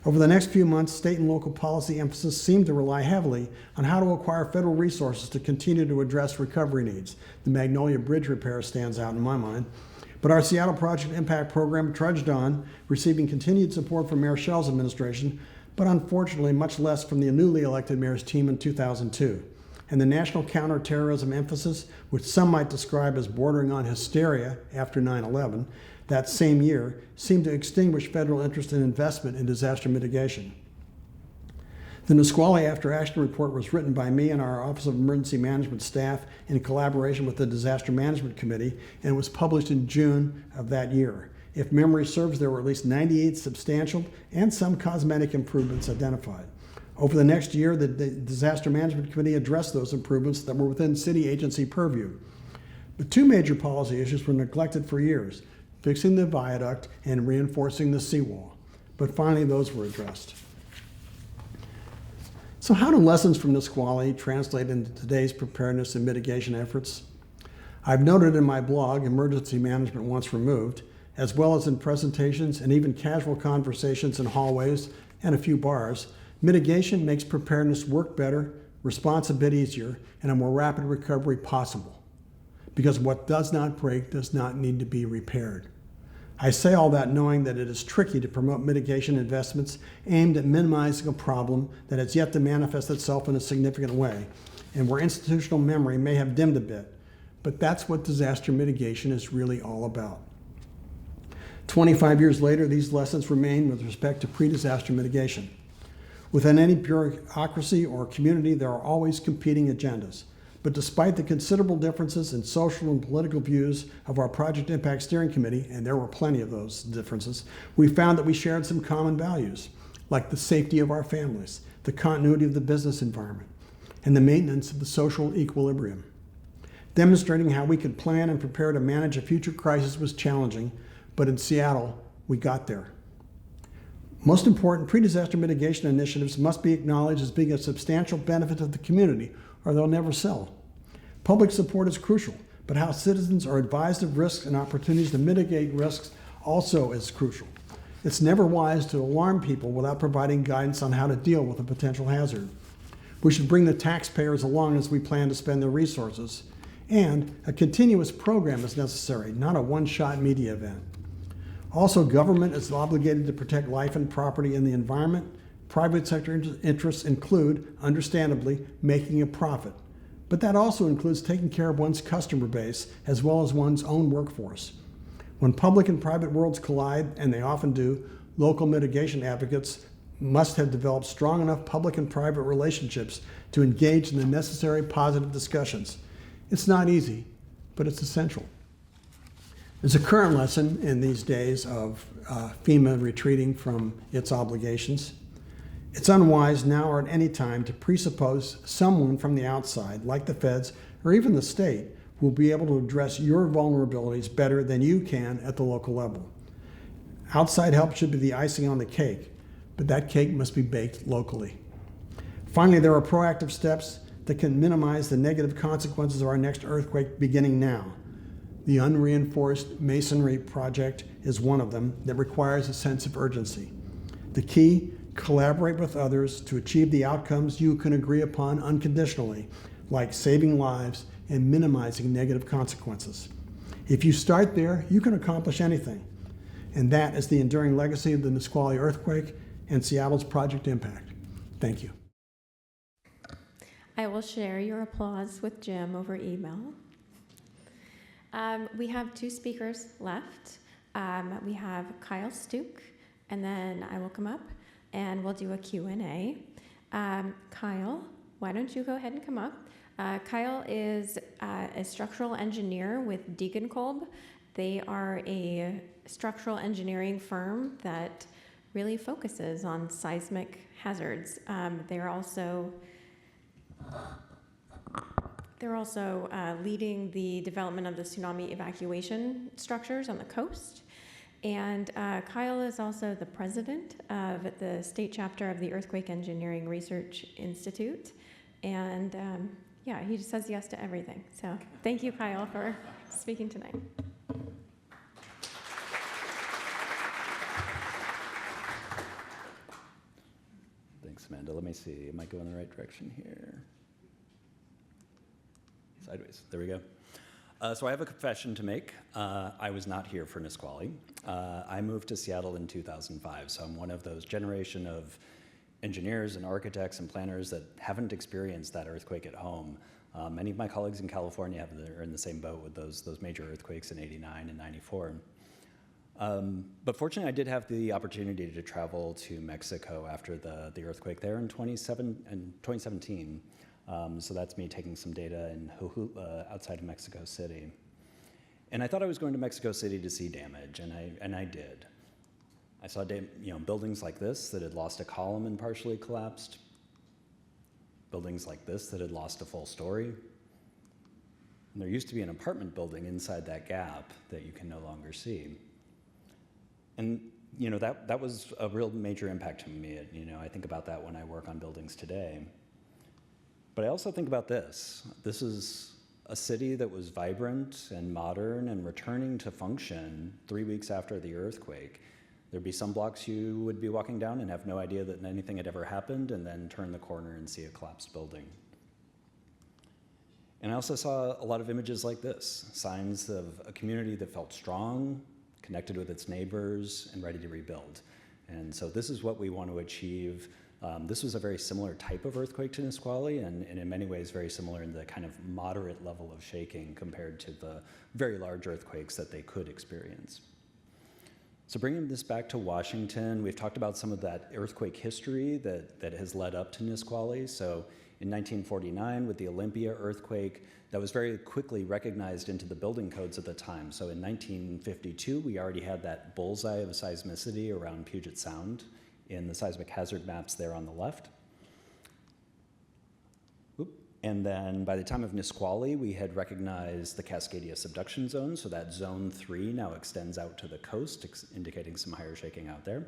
Speaker 16: Over the next few months, state and local policy emphasis seemed to rely heavily on how to acquire federal resources to continue to address recovery needs. The Magnolia Bridge repair stands out in my mind. But our Seattle Project Impact Program trudged on, receiving continued support from Mayor Schell's administration, but unfortunately much less from the newly elected mayor's team in 2002. And the national counterterrorism emphasis, which some might describe as bordering on hysteria after 9/11, that same year seemed to extinguish federal interest and investment in disaster mitigation. The Nisqually After Action Report was written by me and our Office of Emergency Management staff in collaboration with the Disaster Management Committee, and was published in June of that year. If memory serves, there were at least 98 substantial and some cosmetic improvements identified. Over the next year, the Disaster Management Committee addressed those improvements that were within city agency purview. But two major policy issues were neglected for years: fixing the viaduct and reinforcing the seawall. But finally, those were addressed. So how do lessons from Nisqually translate into today's preparedness and mitigation efforts? I've noted in my blog, Emergency Management Once Removed, as well as in presentations and even casual conversations in hallways and a few bars, mitigation makes preparedness work better, response a bit easier, and a more rapid recovery possible. Because what does not break does not need to be repaired. I say all that knowing that it is tricky to promote mitigation investments aimed at minimizing a problem that has yet to manifest itself in a significant way, and where institutional memory may have dimmed a bit. But that's what disaster mitigation is really all about. 25 years later, these lessons remain with respect to pre-disaster mitigation. Within any bureaucracy or community, there are always competing agendas. But despite the considerable differences in social and political views of our Project Impact Steering Committee, and there were plenty of those differences, we found that we shared some common values, like the safety of our families, the continuity of the business environment, and the maintenance of the social equilibrium. Demonstrating how we could plan and prepare to manage a future crisis was challenging, but in Seattle, we got there. Most important, pre-disaster mitigation initiatives must be acknowledged as being a substantial benefit to the community, or they'll never sell. Public support is crucial, but how citizens are advised of risks and opportunities to mitigate risks also is crucial. It's never wise to alarm people without providing guidance on how to deal with a potential hazard. We should bring the taxpayers along as we plan to spend their resources. And a continuous program is necessary, not a one-shot media event. Also, government is obligated to protect life and property and the environment. Private sector interests include, understandably, making a profit. But that also includes taking care of one's customer base as well as one's own workforce. When public and private worlds collide, and they often do, local mitigation advocates must have developed strong enough public and private relationships to engage in the necessary positive discussions. It's not easy, but it's essential. There's a current lesson in these days of FEMA retreating from its obligations. It's unwise now or at any time to presuppose someone from the outside, like the feds or even the state, will be able to address your vulnerabilities better than you can at the local level. Outside help should be the icing on the cake, but that cake must be baked locally. Finally, there are proactive steps that can minimize the negative consequences of our next earthquake beginning now. The unreinforced masonry project is one of them that requires a sense of urgency. The key: collaborate with others to achieve the outcomes you can agree upon unconditionally, like saving lives and minimizing negative consequences. If you start there, you can accomplish anything. And that is the enduring legacy of the Nisqually earthquake and Seattle's Project Impact. Thank you.
Speaker 1: I will share your applause with Jim over email. We have two speakers left. We have Kyle Stuke, and then I will come up and we'll do a Q&A. Kyle, why don't you go ahead and come up? Kyle is a structural engineer with Deacon Kolb. They are a structural engineering firm that really focuses on seismic hazards. They're also leading the development of the tsunami evacuation structures on the coast. And Kyle is also the president of the state chapter of the Earthquake Engineering Research Institute. And yeah, he just says yes to everything. So thank you, Kyle, for speaking tonight.
Speaker 17: Thanks, Amanda. Let me see. Am I going the right direction here? Sideways. There we go. So I have a confession to make. I was not here for Nisqually. I moved to Seattle in 2005, so I'm one of those generation of engineers and architects and planners that haven't experienced that earthquake at home. Many of my colleagues in California are in the same boat with those major earthquakes in '89 and '94. But fortunately, I did have the opportunity to travel to Mexico after the earthquake there in 2017. So that's me taking some data in Huejutla outside of Mexico City. And I thought I was going to Mexico City to see damage, and I did. I saw buildings like this that had lost a column and partially collapsed, buildings like this that had lost a full story. And there used to be an apartment building inside that gap that you can no longer see. And that was a real major impact to me. I think about that when I work on buildings today. But I also think about this. This is a city that was vibrant and modern and returning to function 3 weeks after the earthquake. There'd be some blocks you would be walking down and have no idea that anything had ever happened, and then turn the corner and see a collapsed building. And I also saw a lot of images like this, signs of a community that felt strong, connected with its neighbors, and ready to rebuild. And so this is what we want to achieve. This was a very similar type of earthquake to Nisqually, and in many ways very similar in the kind of moderate level of shaking compared to the very large earthquakes that they could experience. So bringing this back to Washington, we've talked about some of that earthquake history that has led up to Nisqually. So in 1949, with the Olympia earthquake, that was very quickly recognized into the building codes at the time. So in 1952, we already had that bullseye of seismicity around Puget Sound in the seismic hazard maps there on the left. And then by the time of Nisqually, we had recognized the Cascadia subduction zone. So that zone 3 now extends out to the coast, indicating some higher shaking out there.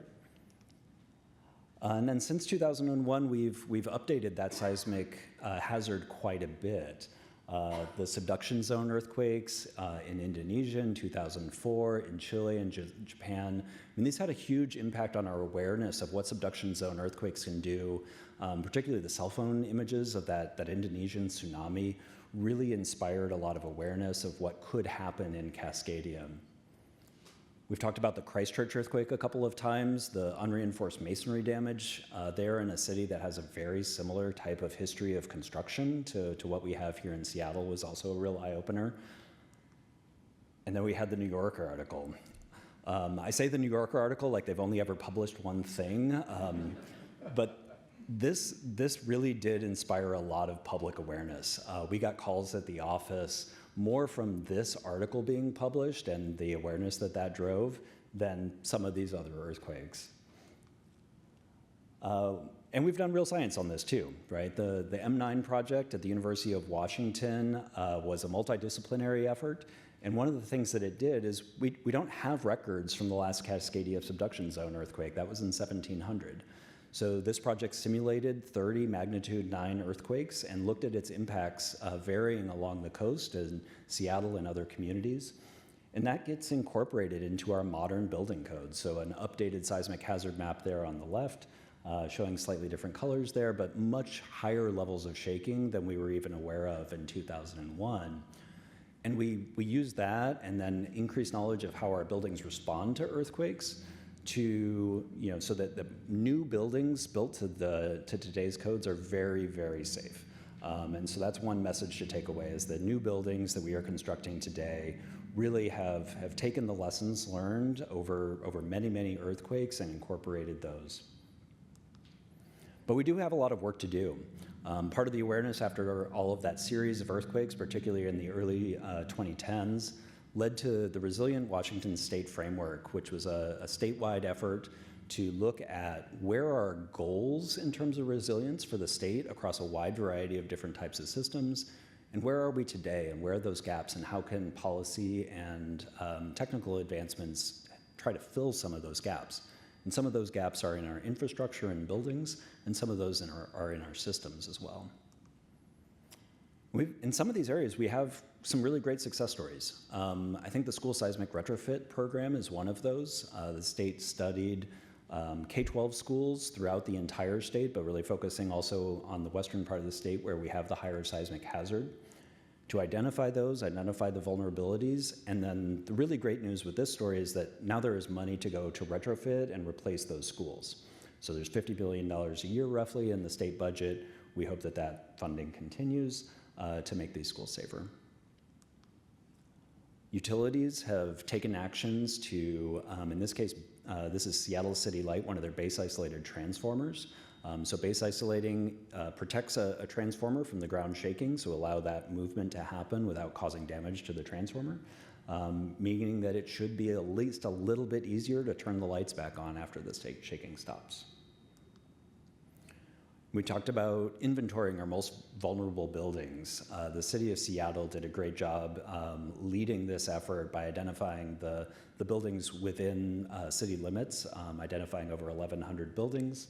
Speaker 17: And then since 2001, we've updated that seismic hazard quite a bit. The subduction zone earthquakes in Indonesia in 2004, in Chile and Japan, these had a huge impact on our awareness of what subduction zone earthquakes can do. Particularly the cell phone images of that Indonesian tsunami really inspired a lot of awareness of what could happen in Cascadia. We've talked about the Christchurch earthquake a couple of times, the unreinforced masonry damage there in a city that has a very similar type of history of construction to what we have here in Seattle was also a real eye-opener. And then we had the New Yorker article. I say the New Yorker article like they've only ever published one thing, but this really did inspire a lot of public awareness. We got calls at the office more from this article being published and the awareness that drove than some of these other earthquakes. And we've done real science on this too, right? The M9 project at the University of Washington was a multidisciplinary effort. And one of the things that it did is we don't have records from the last Cascadia subduction zone earthquake. That was in 1700. So this project simulated 30 magnitude 9 earthquakes and looked at its impacts varying along the coast in Seattle and other communities. And that gets incorporated into our modern building code. So an updated seismic hazard map there on the left, showing slightly different colors there, but much higher levels of shaking than we were even aware of in 2001. And we use that and then increased knowledge of how our buildings respond to earthquakes so that the new buildings built to today's codes are very, very safe. And so that's one message to take away, is that new buildings that we are constructing today really have taken the lessons learned over many, many earthquakes and incorporated those. But we do have a lot of work to do. Part of the awareness after all of that series of earthquakes, particularly in the early 2010s, led to the Resilient Washington State Framework, which was a statewide effort to look at where are our goals in terms of resilience for the state across a wide variety of different types of systems, and where are we today, and where are those gaps, and how can policy and technical advancements try to fill some of those gaps. And some of those gaps are in our infrastructure and buildings, and some of those are in our systems as well. In some of these areas, we have some really great success stories. I think the school seismic retrofit program is one of those. The state studied K-12 schools throughout the entire state, but really focusing also on the western part of the state where we have the higher seismic hazard. to identify those, identify the vulnerabilities, and then the really great news with this story is that now there is money to go to retrofit and replace those schools. So there's $50 billion a year roughly in the state budget. We hope that that funding continues to make these schools safer. Utilities have taken actions to, in this case, this is Seattle City Light, one of their base isolated transformers. So base isolating protects a transformer from the ground shaking, so allow that movement to happen without causing damage to the transformer, meaning that it should be at least a little bit easier to turn the lights back on after the shaking stops. We talked about inventorying our most vulnerable buildings. The city of Seattle did a great job leading this effort by identifying the buildings within city limits, identifying over 1,100 buildings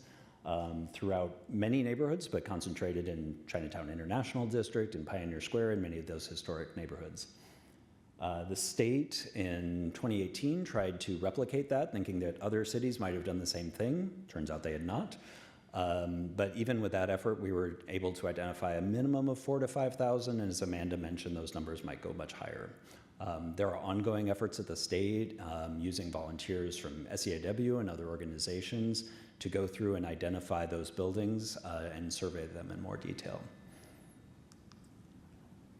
Speaker 17: throughout many neighborhoods, but concentrated in Chinatown International District and Pioneer Square and many of those historic neighborhoods. The state in 2018 tried to replicate that, thinking that other cities might have done the same thing. Turns out they had not. But even with that effort, we were able to identify a minimum of 4,000 to 5,000, and as Amanda mentioned, those numbers might go much higher. There are ongoing efforts at the state using volunteers from SEAW and other organizations to go through and identify those buildings and survey them in more detail.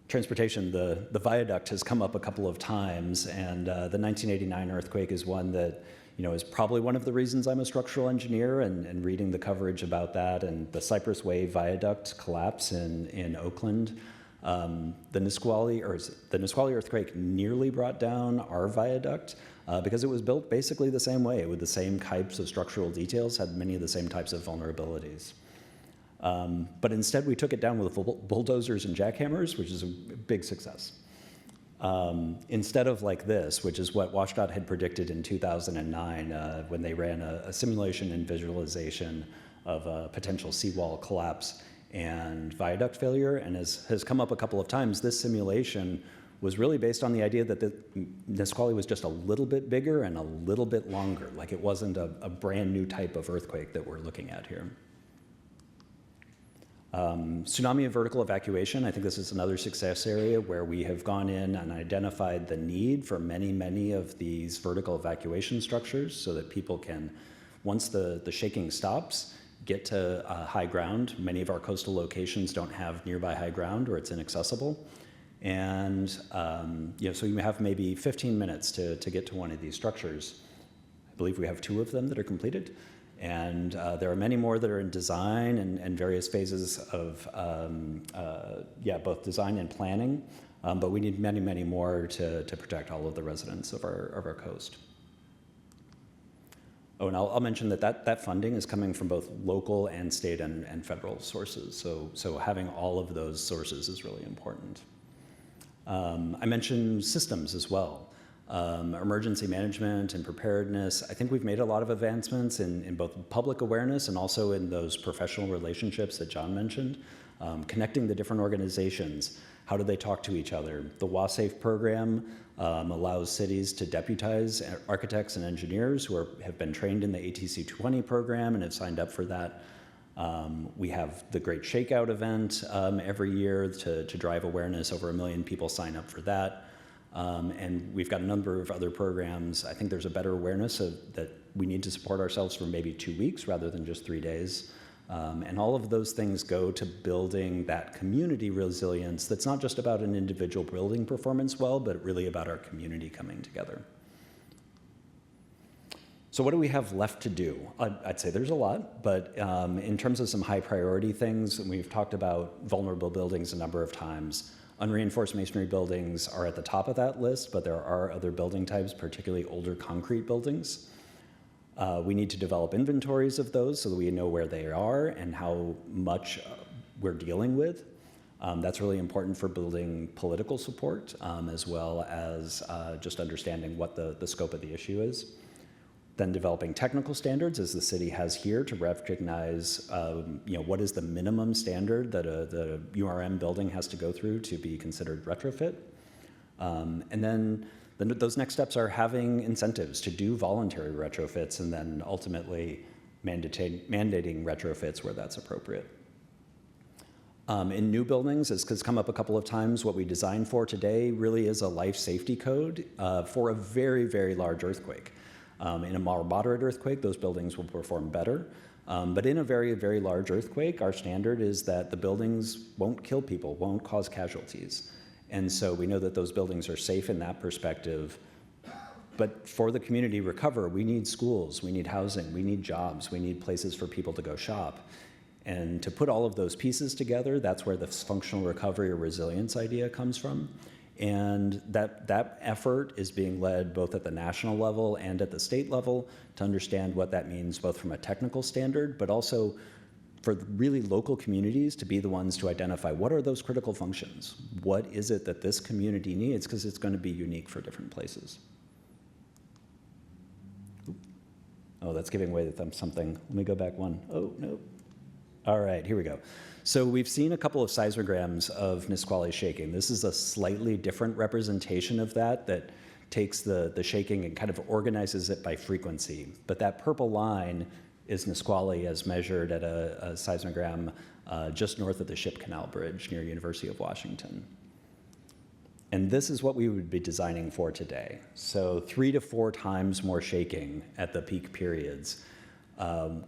Speaker 17: Transportation, the viaduct has come up a couple of times, and the 1989 earthquake is one that is probably one of the reasons I'm a structural engineer, and reading the coverage about that and the Cypress Way viaduct collapse in Oakland. The Nisqually earthquake nearly brought down our viaduct because it was built basically the same way with the same types of structural details, had many of the same types of vulnerabilities. But instead we took it down with bulldozers and jackhammers, which is a big success. Instead of like this, which is what WashDOT had predicted in 2009 when they ran a simulation and visualization of a potential seawall collapse and viaduct failure, and has come up a couple of times, this simulation was really based on the idea that the Nisqually was just a little bit bigger and a little bit longer, like it wasn't a brand new type of earthquake that we're looking at here. Tsunami and vertical evacuation, I think this is another success area where we have gone in and identified the need for many of these vertical evacuation structures so that people can, once the shaking stops, get to high ground. Many of our coastal locations don't have nearby high ground or it's inaccessible. And so you have maybe 15 minutes to get to one of these structures. I believe we have 2 of them that are completed. And there are many more that are in design and various phases of both design and planning. But we need many more to protect all of the residents of our coast. Oh, and I'll mention that funding is coming from both local and state and federal sources. So having all of those sources is really important. I mentioned systems as well. Emergency management and preparedness. I think we've made a lot of advancements in both public awareness and also in those professional relationships that John mentioned. Connecting the different organizations. How do they talk to each other? The WASAFE program allows cities to deputize architects and engineers who have been trained in the ATC 20 program and have signed up for that. We have the Great Shakeout event every year to drive awareness. Over 1 million people sign up for that. And we've got a number of other programs. I think there's a better awareness that we need to support ourselves for maybe 2 weeks rather than just 3 days. And all of those things go to building that community resilience that's not just about an individual building performance well, but really about our community coming together. So what do we have left to do? I'd say there's a lot, but in terms of some high priority things, and we've talked about vulnerable buildings a number of times. Unreinforced masonry buildings are at the top of that list, but there are other building types, particularly older concrete buildings. We need to develop inventories of those so that we know where they are and how much we're dealing with. That's really important for building political support, as well as just understanding what the scope of the issue is. Then developing technical standards, as the city has here, to recognize what is the minimum standard that the URM building has to go through to be considered retrofit. And then those next steps are having incentives to do voluntary retrofits and then ultimately mandating retrofits where that's appropriate. In new buildings, as has come up a couple of times, what we designed for today really is a life safety code for a very, very large earthquake. In a more moderate earthquake, those buildings will perform better. But in a very, very large earthquake, our standard is that the buildings won't kill people, won't cause casualties. And so we know that those buildings are safe in that perspective. But for the community to recover, we need schools, we need housing, we need jobs, we need places for people to go shop. And to put all of those pieces together, that's where the functional recovery or resilience idea comes from. And that effort is being led both at the national level and at the state level to understand what that means, both from a technical standard, but also for really local communities to be the ones to identify what are those critical functions? What is it that this community needs? Because it's going to be unique for different places. Oh, that's giving away something. Let me go back one. Oh, no. All right, here we go. So we've seen a couple of seismograms of Nisqually shaking. This is a slightly different representation of that takes the shaking and kind of organizes it by frequency. But that purple line is Nisqually as measured at a seismogram just north of the Ship Canal Bridge near University of Washington. And this is what we would be designing for today. So 3 to 4 times more shaking at the peak periods.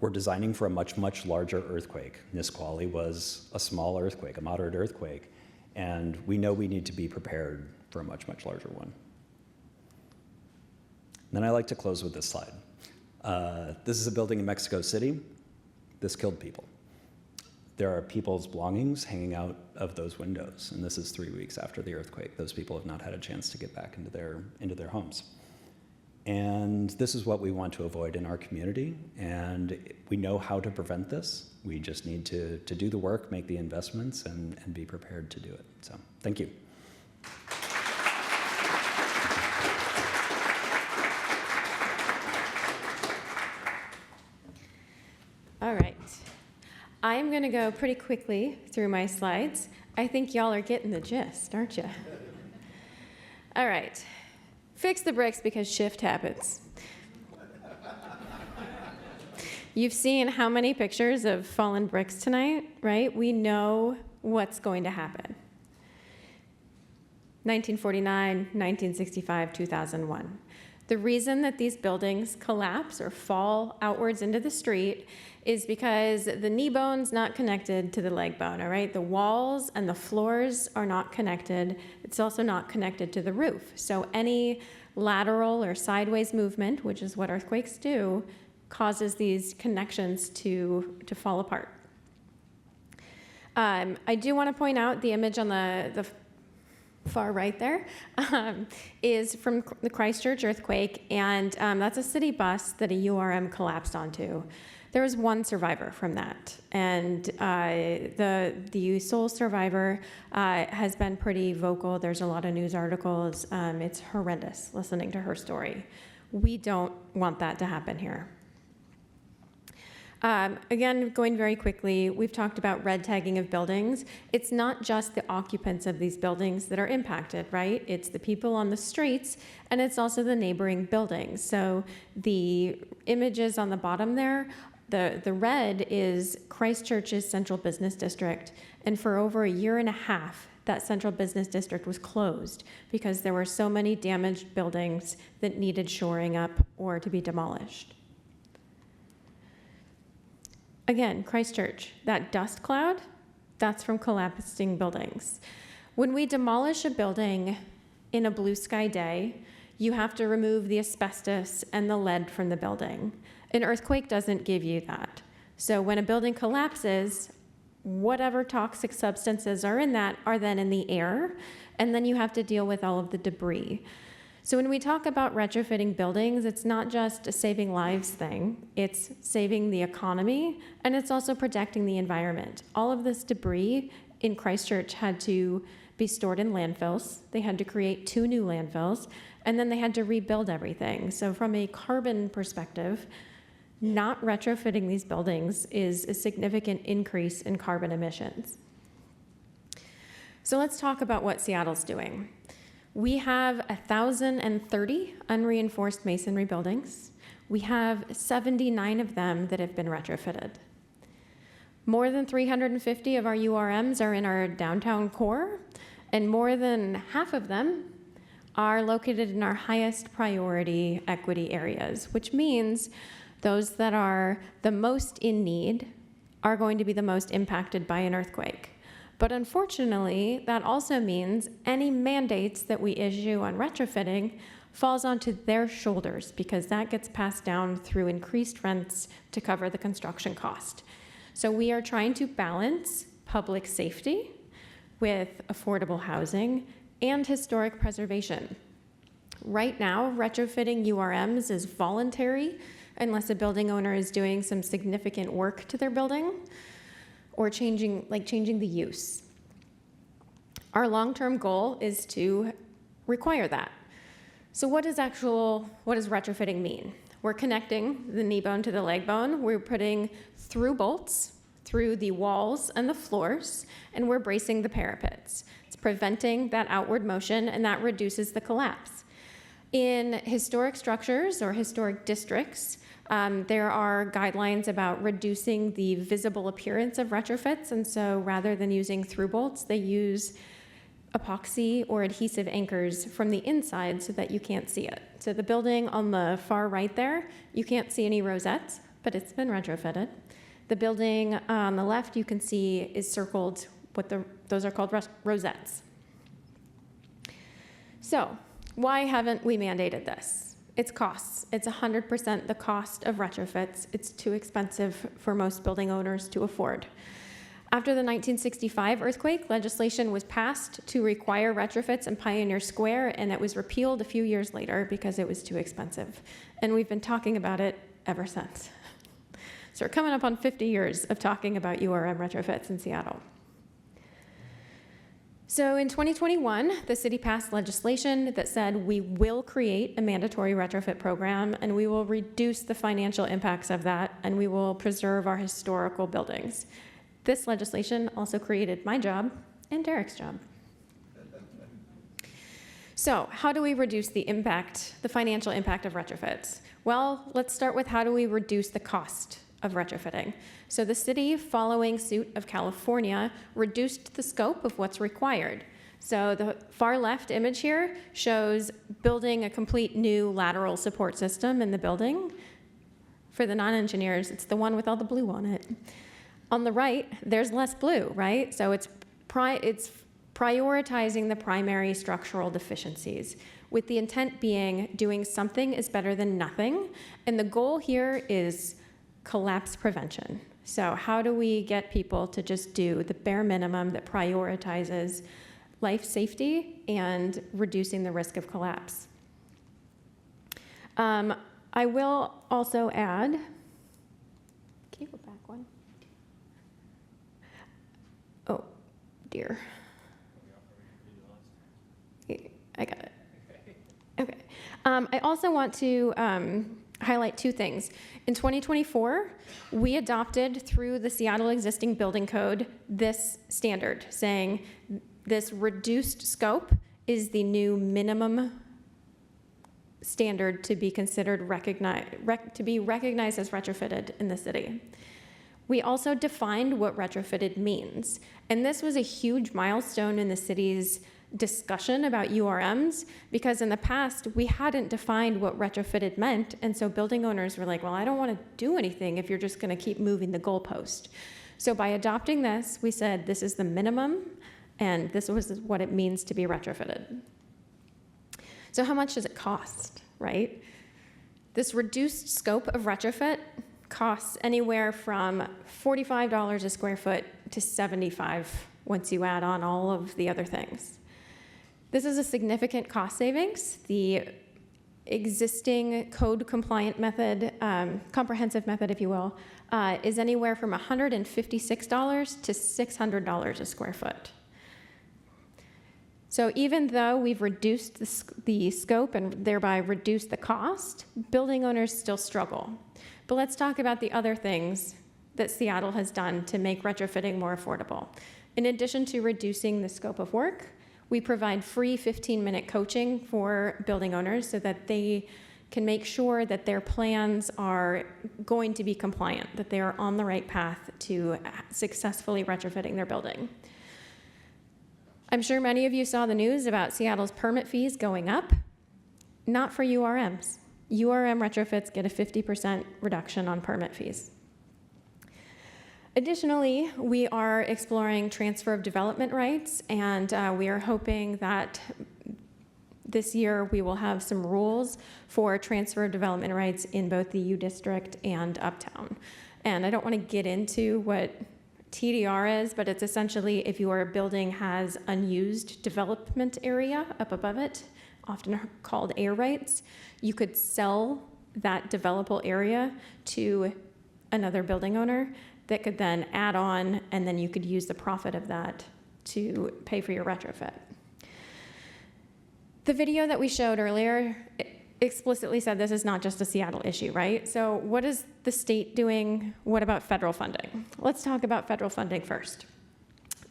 Speaker 17: We're designing for a much, much larger earthquake. Nisqually was a small earthquake, a moderate earthquake, and we know we need to be prepared for a much, much larger one. Then I like to close with this slide. This is a building in Mexico City. This killed people. There are people's belongings hanging out of those windows, and this is 3 weeks after the earthquake. Those people have not had a chance to get back into their homes. And this is what we want to avoid in our community, and we know how to prevent this. We just need to do the work, make the investments, and be prepared to do it. So, thank you.
Speaker 1: All right. I'm going to go pretty quickly through my slides. I think y'all are getting the gist, aren't you? All right. Fix the bricks because shift happens. You've seen how many pictures of fallen bricks tonight, right? We know what's going to happen. 1949, 1965, 2001. The reason that these buildings collapse or fall outwards into the street is because the knee bone's not connected to the leg bone, all right? The walls and the floors are not connected. It's also not connected to the roof. So any lateral or sideways movement, which is what earthquakes do, causes these connections to fall apart. I do want to point out the image on the far right there is from the Christchurch earthquake, and that's a city bus that a URM collapsed onto. There was one survivor from that, and the sole survivor has been pretty vocal. There's a lot of news articles. It's horrendous listening to her story. We don't want that to happen here. Again, going very quickly, we've talked about red tagging of buildings. It's not just the occupants of these buildings that are impacted, right? It's the people on the streets, and it's also the neighboring buildings. So the images on the bottom there, the red is Christchurch's Central Business District, and for over a year and a half, that Central Business District was closed because there were so many damaged buildings that needed shoring up or to be demolished. Again, Christchurch, that dust cloud, that's from collapsing buildings. When we demolish a building in a blue sky day, you have to remove the asbestos and the lead from the building. An earthquake doesn't give you that. So when a building collapses, whatever toxic substances are in that are then in the air, and then you have to deal with all of the debris. So when we talk about retrofitting buildings, it's not just a saving lives thing, it's saving the economy, and it's also protecting the environment. All of this debris in Christchurch had to be stored in landfills. They had to create 2 new landfills, and then they had to rebuild everything. So from a carbon perspective, not retrofitting these buildings is a significant increase in carbon emissions. So let's talk about what Seattle's doing. We have 1,030 unreinforced masonry buildings. We have 79 of them that have been retrofitted. More than 350 of our URMs are in our downtown core, and more than half of them are located in our highest priority equity areas, which means those that are the most in need are going to be the most impacted by an earthquake. But unfortunately, that also means any mandates that we issue on retrofitting falls onto their shoulders because that gets passed down through increased rents to cover the construction cost. So we are trying to balance public safety with affordable housing and historic preservation. Right now, retrofitting URMs is voluntary unless a building owner is doing some significant work to their building or changing the use. Our long-term goal is to require that. So what does retrofitting mean? We're connecting the knee bone to the leg bone. We're putting through bolts through the walls and the floors, and we're bracing the parapets. It's preventing that outward motion, and that reduces the collapse. In historic structures or historic districts, there are guidelines about reducing the visible appearance of retrofits, and so rather than using through bolts, they use epoxy or adhesive anchors from the inside so that you can't see it. So the building on the far right there, you can't see any rosettes, but it's been retrofitted. The building on the left you can see is circled, those are called rosettes. So why haven't we mandated this? It's costs. It's 100% the cost of retrofits. It's too expensive for most building owners to afford. After the 1965 earthquake, legislation was passed to require retrofits in Pioneer Square, and it was repealed a few years later because it was too expensive. And we've been talking about it ever since. So we're coming up on 50 years of talking about URM retrofits in Seattle. So in 2021, the city passed legislation that said we will create a mandatory retrofit program and we will reduce the financial impacts of that and we will preserve our historical buildings. This legislation also created my job and Derek's job. So how do we reduce the financial impact of retrofits? Well, let's start with how do we reduce the cost of retrofitting. So the city, following suit of California, reduced the scope of what's required. So the far left image here shows building a complete new lateral support system in the building. For the non-engineers, it's the one with all the blue on it. On the right, there's less blue, right? So it's prioritizing the primary structural deficiencies, with the intent being doing something is better than nothing. And the goal here is collapse prevention. So how do we get people to just do the bare minimum that prioritizes life safety and reducing the risk of collapse? I will also add, can you go back one? Oh, dear. I got it. Okay. I also want to highlight two things. In 2024, we adopted through the Seattle existing building code this standard saying this reduced scope is the new minimum standard to be considered to be recognized as retrofitted in the city. We also defined what retrofitted means, and this was a huge milestone in the city's discussion about URMs, because in the past we hadn't defined what retrofitted meant, and so building owners were like, well, I don't want to do anything if you're just going to keep moving the goalpost. So by adopting this, we said this is the minimum, and this was what it means to be retrofitted. So how much does it cost, right? This reduced scope of retrofit costs anywhere from $45 a square foot to $75 once you add on all of the other things. This is a significant cost savings. The existing code compliant method, comprehensive method, if you will, is anywhere from $156 to $600 a square foot. So even though we've reduced the scope and thereby reduced the cost, building owners still struggle. But let's talk about the other things that Seattle has done to make retrofitting more affordable. In addition to reducing the scope of work, we provide free 15-minute coaching for building owners so that they can make sure that their plans are going to be compliant, that they are on the right path to successfully retrofitting their building. I'm sure many of you saw the news about Seattle's permit fees going up. Not for URMs. URM retrofits get a 50% reduction on permit fees. Additionally, we are exploring transfer of development rights, and we are hoping that this year we will have some rules for transfer of development rights in both the U District and Uptown. And I don't want to get into what TDR is, but it's essentially if your building has unused development area up above it, often called air rights, you could sell that developable area to another building owner that could then add on, and then you could use the profit of that to pay for your retrofit. The video that we showed earlier explicitly said this is not just a Seattle issue, right? So what is the state doing? What about federal funding? Let's talk about federal funding first.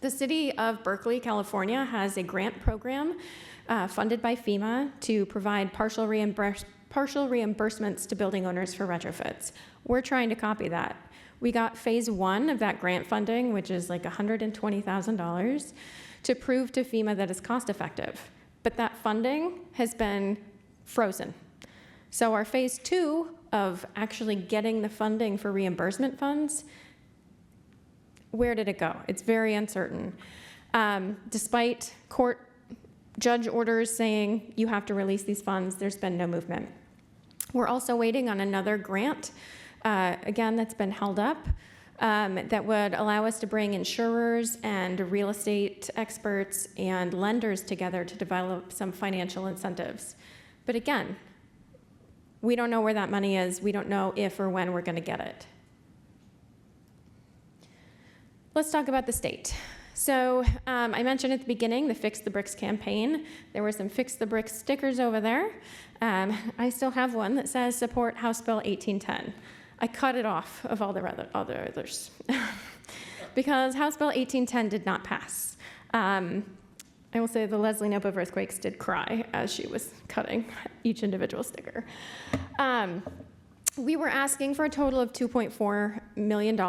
Speaker 1: The city of Berkeley, California has a grant program funded by FEMA to provide partial reimbursements to building owners for retrofits. We're trying to copy that. We got phase 1 of that grant funding, which is like $120,000, to prove to FEMA that it's cost effective. But that funding has been frozen. So our phase 2 of actually getting the funding for reimbursement funds, where did it go? It's very uncertain. Despite court judge orders saying you have to release these funds, there's been no movement. We're also waiting on another grant, again, that's been held up, that would allow us to bring insurers and real estate experts and lenders together to develop some financial incentives. But again, we don't know where that money is. We don't know if or when we're going to get it. Let's talk about the state. So I mentioned at the beginning the Fix the Bricks campaign. There were some Fix the Bricks stickers over there. I still have one that says support House Bill 1810. I cut it off of all the others because House Bill 1810 did not pass. I will say the Leslie Knope of Earthquakes did cry as she was cutting each individual sticker. We were asking for a total of $2.4 million,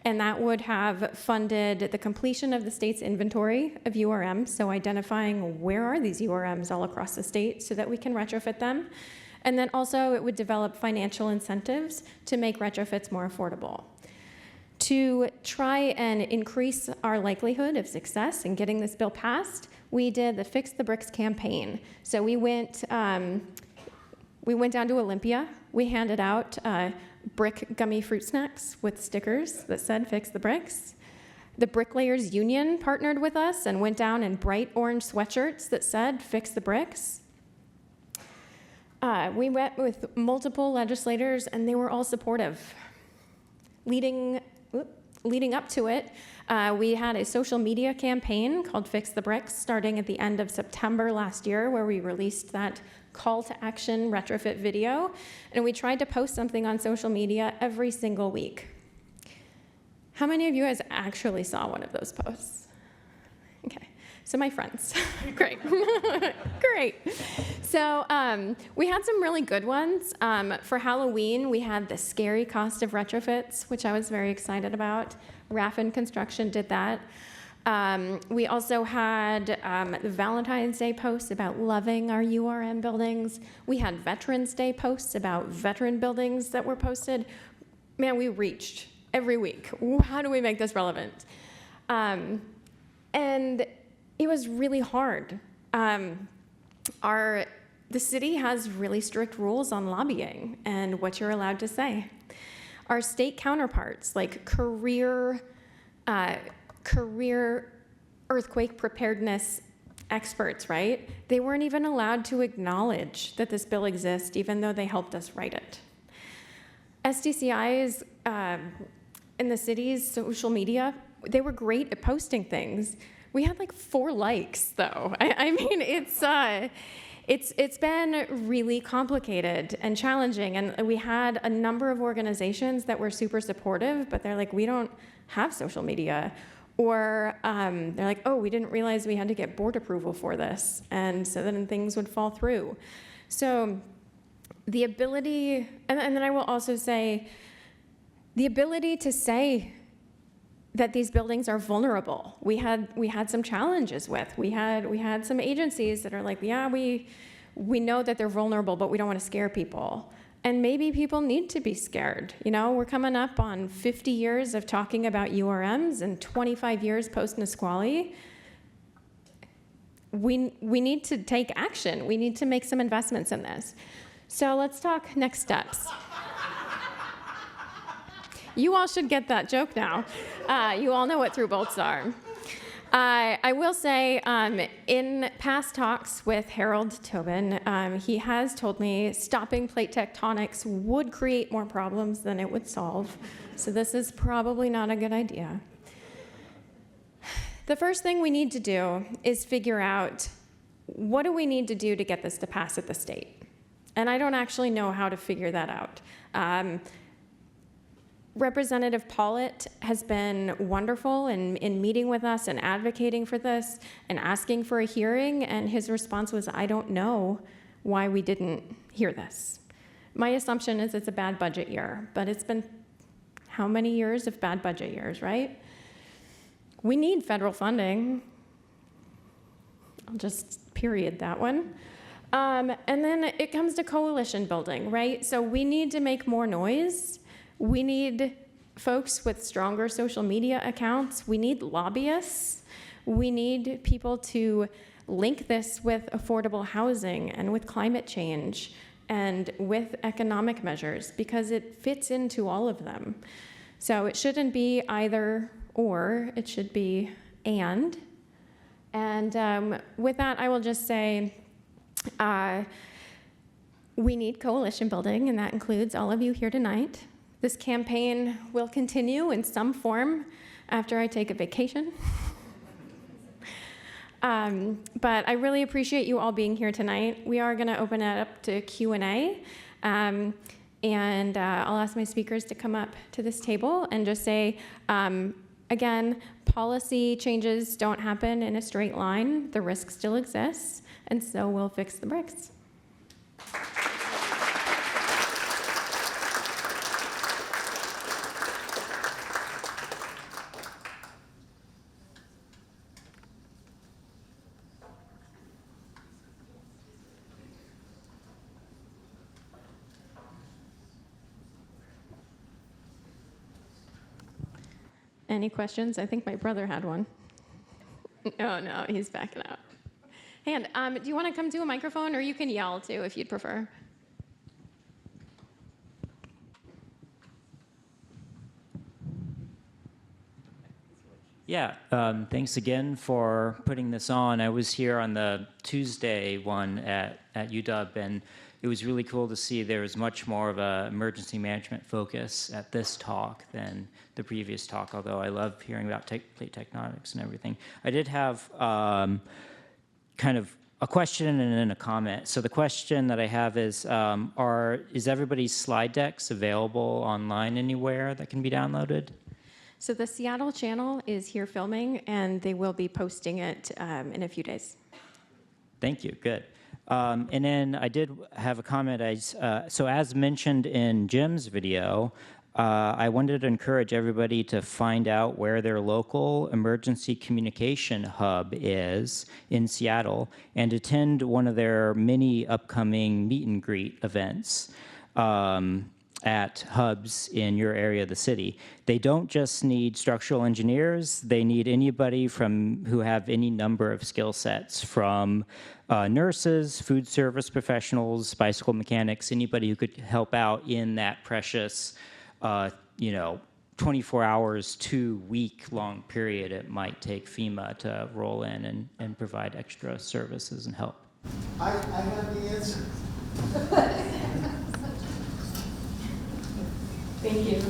Speaker 1: and that would have funded the completion of the state's inventory of URMs, so identifying where are these URMs all across the state so that we can retrofit them. And then also it would develop financial incentives to make retrofits more affordable. To try and increase our likelihood of success in getting this bill passed, we did the Fix the Bricks campaign. So we went down to Olympia. We handed out brick gummy fruit snacks with stickers that said Fix the Bricks. The Bricklayers Union partnered with us and went down in bright orange sweatshirts that said Fix the Bricks. We met with multiple legislators, and they were all supportive. Leading up to it, we had a social media campaign called Fix the Bricks starting at the end of September last year, where we released that call to action retrofit video, and we tried to post something on social media every single week. How many of you guys actually saw one of those posts? Okay, so my friends, great, great. So we had some really good ones. For Halloween, we had the scary cost of retrofits, which I was very excited about. Raffin Construction did that. We also had the Valentine's Day posts about loving our URM buildings. We had Veterans Day posts about veteran buildings that were posted. Man, we reached every week. How do we make this relevant? And it was really hard. The city has really strict rules on lobbying and what you're allowed to say. Our state counterparts, like career earthquake preparedness experts, right? They weren't even allowed to acknowledge that this bill exists, even though they helped us write it. SDCIs in the city's social media, they were great at posting things. We had like 4 likes, though. I mean, it's been really complicated and challenging, and we had a number of organizations that were super supportive, but they're like, we don't have social media. Or they're like, oh, we didn't realize we had to get board approval for this, and so then things would fall through. So the ability, and then I will also say, the ability to say that these buildings are vulnerable. We had some challenges with. We had some agencies that are like, yeah, we know that they're vulnerable, but we don't want to scare people. And maybe people need to be scared. You know, we're coming up on 50 years of talking about URMs and 25 years post-Nisqually. We need to take action. We need to make some investments in this. So let's talk next steps. You all should get that joke now. You all know what through bolts are. I will say, in past talks with Harold Tobin, he has told me stopping plate tectonics would create more problems than it would solve. So this is probably not a good idea. The first thing we need to do is figure out, what do we need to do to get this to pass at the state? And I don't actually know how to figure that out. Representative Pollitt has been wonderful in meeting with us and advocating for this and asking for a hearing, and his response was, I don't know why we didn't hear this. My assumption is it's a bad budget year, but it's been how many years of bad budget years, right? We need federal funding. I'll just period that one. And then it comes to coalition building, right? So we need to make more noise. We need folks with stronger social media accounts. We need lobbyists. We need people to link this with affordable housing and with climate change and with economic measures, because it fits into all of them. So it shouldn't be either or, it should be and. And with that, I will just say, we need coalition building, and that includes all of you here tonight. This campaign will continue in some form after I take a vacation. But I really appreciate you all being here tonight. We are going to open it up to Q&A. And I'll ask my speakers to come up to this table and just say, again, policy changes don't happen in a straight line. The risk still exists, and so we'll fix the bricks. Any questions? I think my brother had one. Oh, no, he's backing out. And do you want to come to a microphone, or you can yell too if you'd prefer?
Speaker 18: Yeah, thanks again for putting this on. I was here on the Tuesday one at UW, and it was really cool to see there was much more of an emergency management focus at this talk than the previous talk, although I love hearing about plate tectonics and everything. I did have kind of a question and then a comment. So the question that I have is everybody's slide decks available online anywhere that can be downloaded?
Speaker 1: So the Seattle channel is here filming, and they will be posting it in a few days.
Speaker 18: Thank you, good. And then I did have a comment. So as mentioned in Jim's video, I wanted to encourage everybody to find out where their local emergency communication hub is in Seattle and attend one of their many upcoming meet and greet events at hubs in your area of the city. They don't just need structural engineers, they need anybody who have any number of skill sets, from nurses, food service professionals, bicycle mechanics, anybody who could help out in that precious 24 hours, 2 week long period it might take FEMA to roll in and provide extra services and help.
Speaker 19: I have the answer.
Speaker 1: Thank you.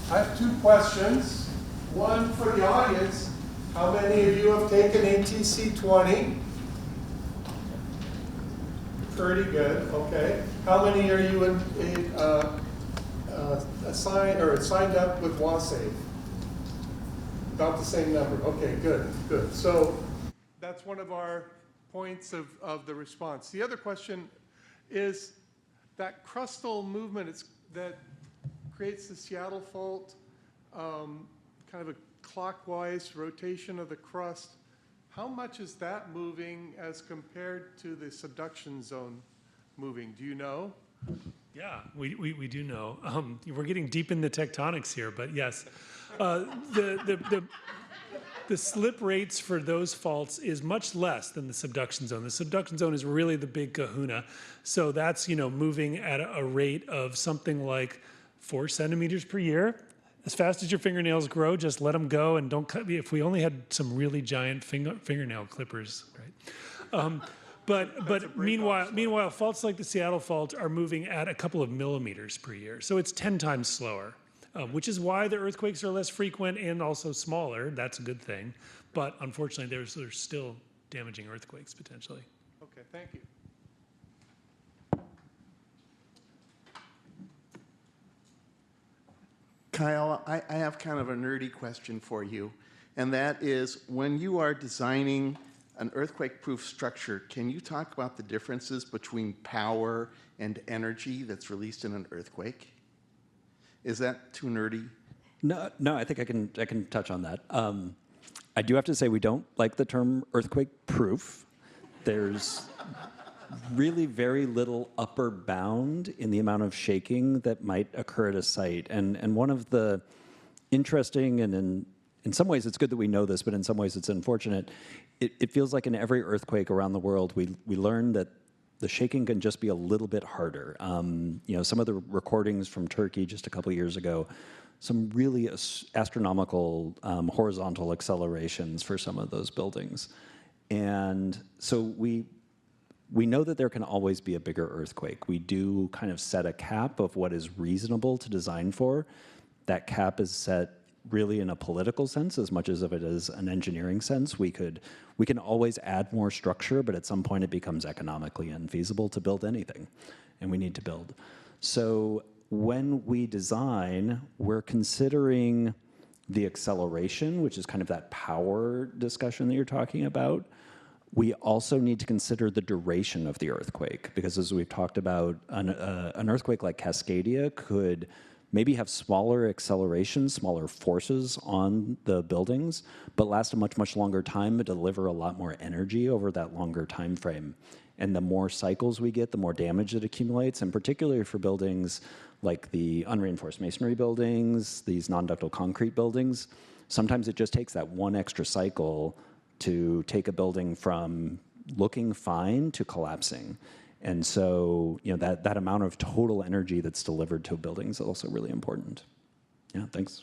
Speaker 19: I have two questions. One for the audience. How many of you have taken ATC 20? Pretty good, okay. How many are you signed up with WASAFE? About the same number. Okay, good, good. So that's one of our points of the response. The other question is that crustal movement that creates the Seattle fault, kind of a clockwise rotation of the crust. How much is that moving as compared to the subduction zone moving? Do you know?
Speaker 2: Yeah, we do know. We're getting deep in the tectonics here, but yes. The slip rates for those faults is much less than the subduction zone. The subduction zone is really the big kahuna. So that's, moving at a rate of something like 4 centimeters per year. As fast as your fingernails grow, just let them go and don't cut. If we only had some really giant fingernail clippers, right? But meanwhile, faults like the Seattle fault are moving at a couple of millimeters per year. So it's 10 times slower. Which is why the earthquakes are less frequent and also smaller. That's a good thing. But unfortunately, there's still damaging earthquakes potentially.
Speaker 19: Okay, thank you.
Speaker 20: Kyle, I have kind of a nerdy question for you, and that is, when you are designing an earthquake-proof structure, can you talk about the differences between power and energy that's released in an earthquake? Is that too nerdy?
Speaker 17: No, I think I can touch on that. I do have to say we don't like the term earthquake-proof. There's really very little upper bound in the amount of shaking that might occur at a site. And one of the interesting, and in some ways it's good that we know this, but in some ways it's unfortunate, it feels like in every earthquake around the world, we learn that the shaking can just be a little bit harder. Some of the recordings from Turkey just a couple years ago, some really astronomical horizontal accelerations for some of those buildings. And so we know that there can always be a bigger earthquake. We do kind of set a cap of what is reasonable to design for. That cap is set really in a political sense as much as if it is an engineering sense. We can always add more structure, but at some point it becomes economically unfeasible to build anything, and we need to build. So when we design, we're considering the acceleration, which is kind of that power discussion that you're talking about. We also need to consider the duration of the earthquake, because as we've talked about, an earthquake like Cascadia could maybe have smaller accelerations, smaller forces on the buildings, but last a much, much longer time and deliver a lot more energy over that longer time frame. And the more cycles we get, the more damage that accumulates, and particularly for buildings like the unreinforced masonry buildings, these non-ductile concrete buildings, sometimes it just takes that one extra cycle to take a building from looking fine to collapsing. And so, that amount of total energy that's delivered to a building is also really important. Yeah, thanks.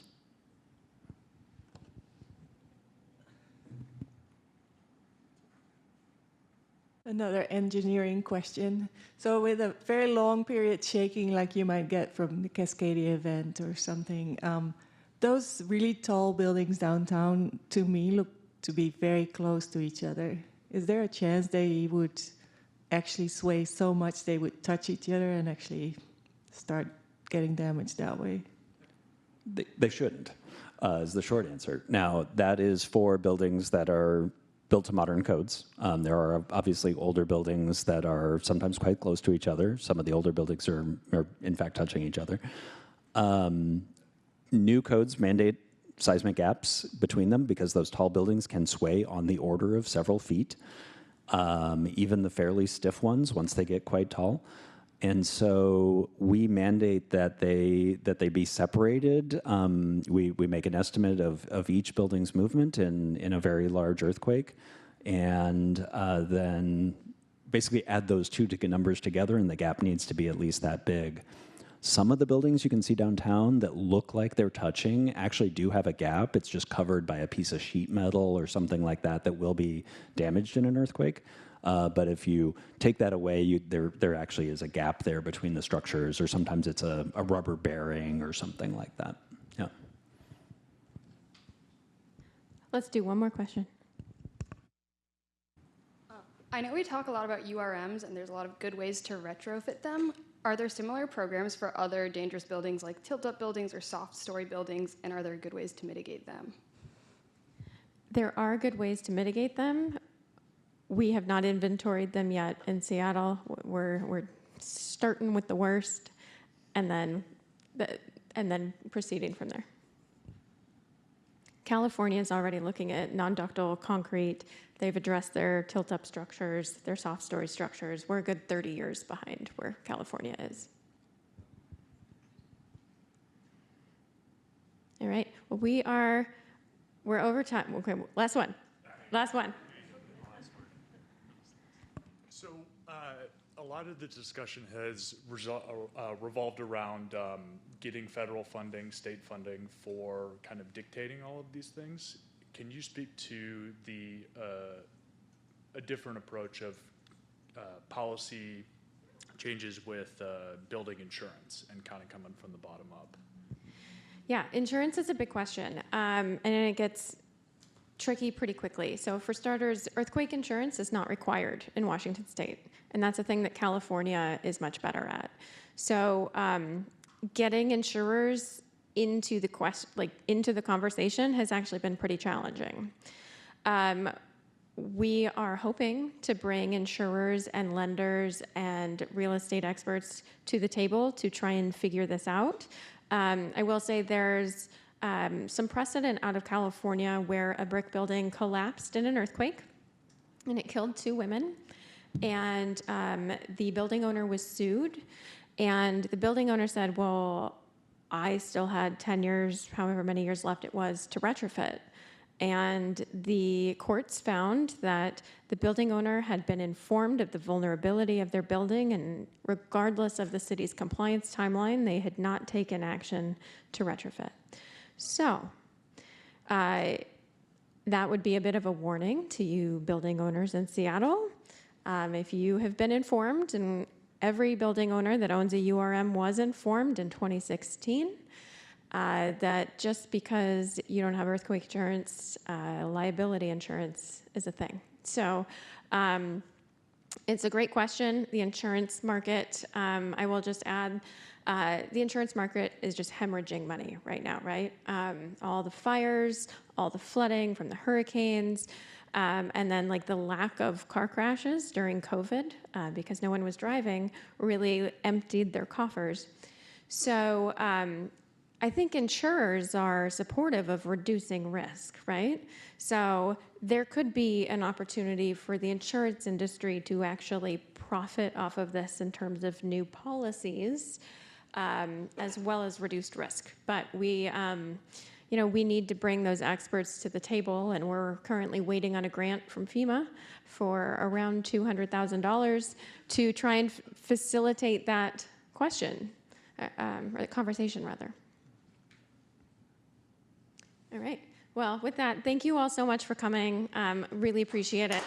Speaker 21: Another engineering question. So with a very long period shaking like you might get from the Cascadia event or something, those really tall buildings downtown, to me, look to be very close to each other. Is there a chance they would actually sway so much they would touch each other and actually start getting damaged that way?
Speaker 17: They shouldn't, is the short answer. Now, that is for buildings that are built to modern codes. There are obviously older buildings that are sometimes quite close to each other. Some of the older buildings are in fact touching each other. New codes mandate seismic gaps between them because those tall buildings can sway on the order of several feet. Even the fairly stiff ones, once they get quite tall. And so we mandate that they be separated. We make an estimate of each building's movement in a very large earthquake, and then basically add those two numbers together, and the gap needs to be at least that big. Some of the buildings you can see downtown that look like they're touching actually do have a gap. It's just covered by a piece of sheet metal or something like that that will be damaged in an earthquake. But if you take that away, there actually is a gap there between the structures, or sometimes it's a rubber bearing or something like that. Yeah.
Speaker 1: Let's do one more question.
Speaker 22: I know we talk a lot about URMs, and there's a lot of good ways to retrofit them. Are there similar programs for other dangerous buildings like tilt-up buildings or soft story buildings, and are there good ways to mitigate them?
Speaker 1: There are good ways to mitigate them. We have not inventoried them yet in Seattle. We're starting with the worst, and then proceeding from there. California is already looking at non-ductile concrete. They've addressed their tilt-up structures, their soft story structures. We're a good 30 years behind where California is. All right, well, we're over time. Okay, last one.
Speaker 3: So a lot of the discussion has revolved around getting federal funding, state funding for kind of dictating all of these things. Can you speak to a different approach of policy changes with building insurance and kind of coming from the bottom up?
Speaker 1: Yeah, insurance is a big question, and it gets tricky pretty quickly. So for starters, earthquake insurance is not required in Washington State, and that's a thing that California is much better at. So getting insurers into the conversation has actually been pretty challenging. We are hoping to bring insurers and lenders and real estate experts to the table to try and figure this out. I will say there's some precedent out of California where a brick building collapsed in an earthquake and it killed 2 women. And the building owner was sued. And the building owner said, well, I still had 10 years, however many years left it was, to retrofit. And the courts found that the building owner had been informed of the vulnerability of their building, and regardless of the city's compliance timeline, they had not taken action to retrofit. So that would be a bit of a warning to you building owners in Seattle. If you have been informed, and every building owner that owns a URM was informed in 2016, that just because you don't have earthquake insurance, liability insurance is a thing. So it's a great question. The insurance market, I will just add, the insurance market is just hemorrhaging money right now, right? All the fires, all the flooding from the hurricanes, and then like the lack of car crashes during COVID because no one was driving really emptied their coffers. So I think insurers are supportive of reducing risk, right? So there could be an opportunity for the insurance industry to actually profit off of this in terms of new policies, as well as reduced risk. But we need to bring those experts to the table, and we're currently waiting on a grant from FEMA for around $200,000 to try and facilitate that question, or the conversation rather. All right. Well, with that, thank you all so much for coming. Really appreciate it.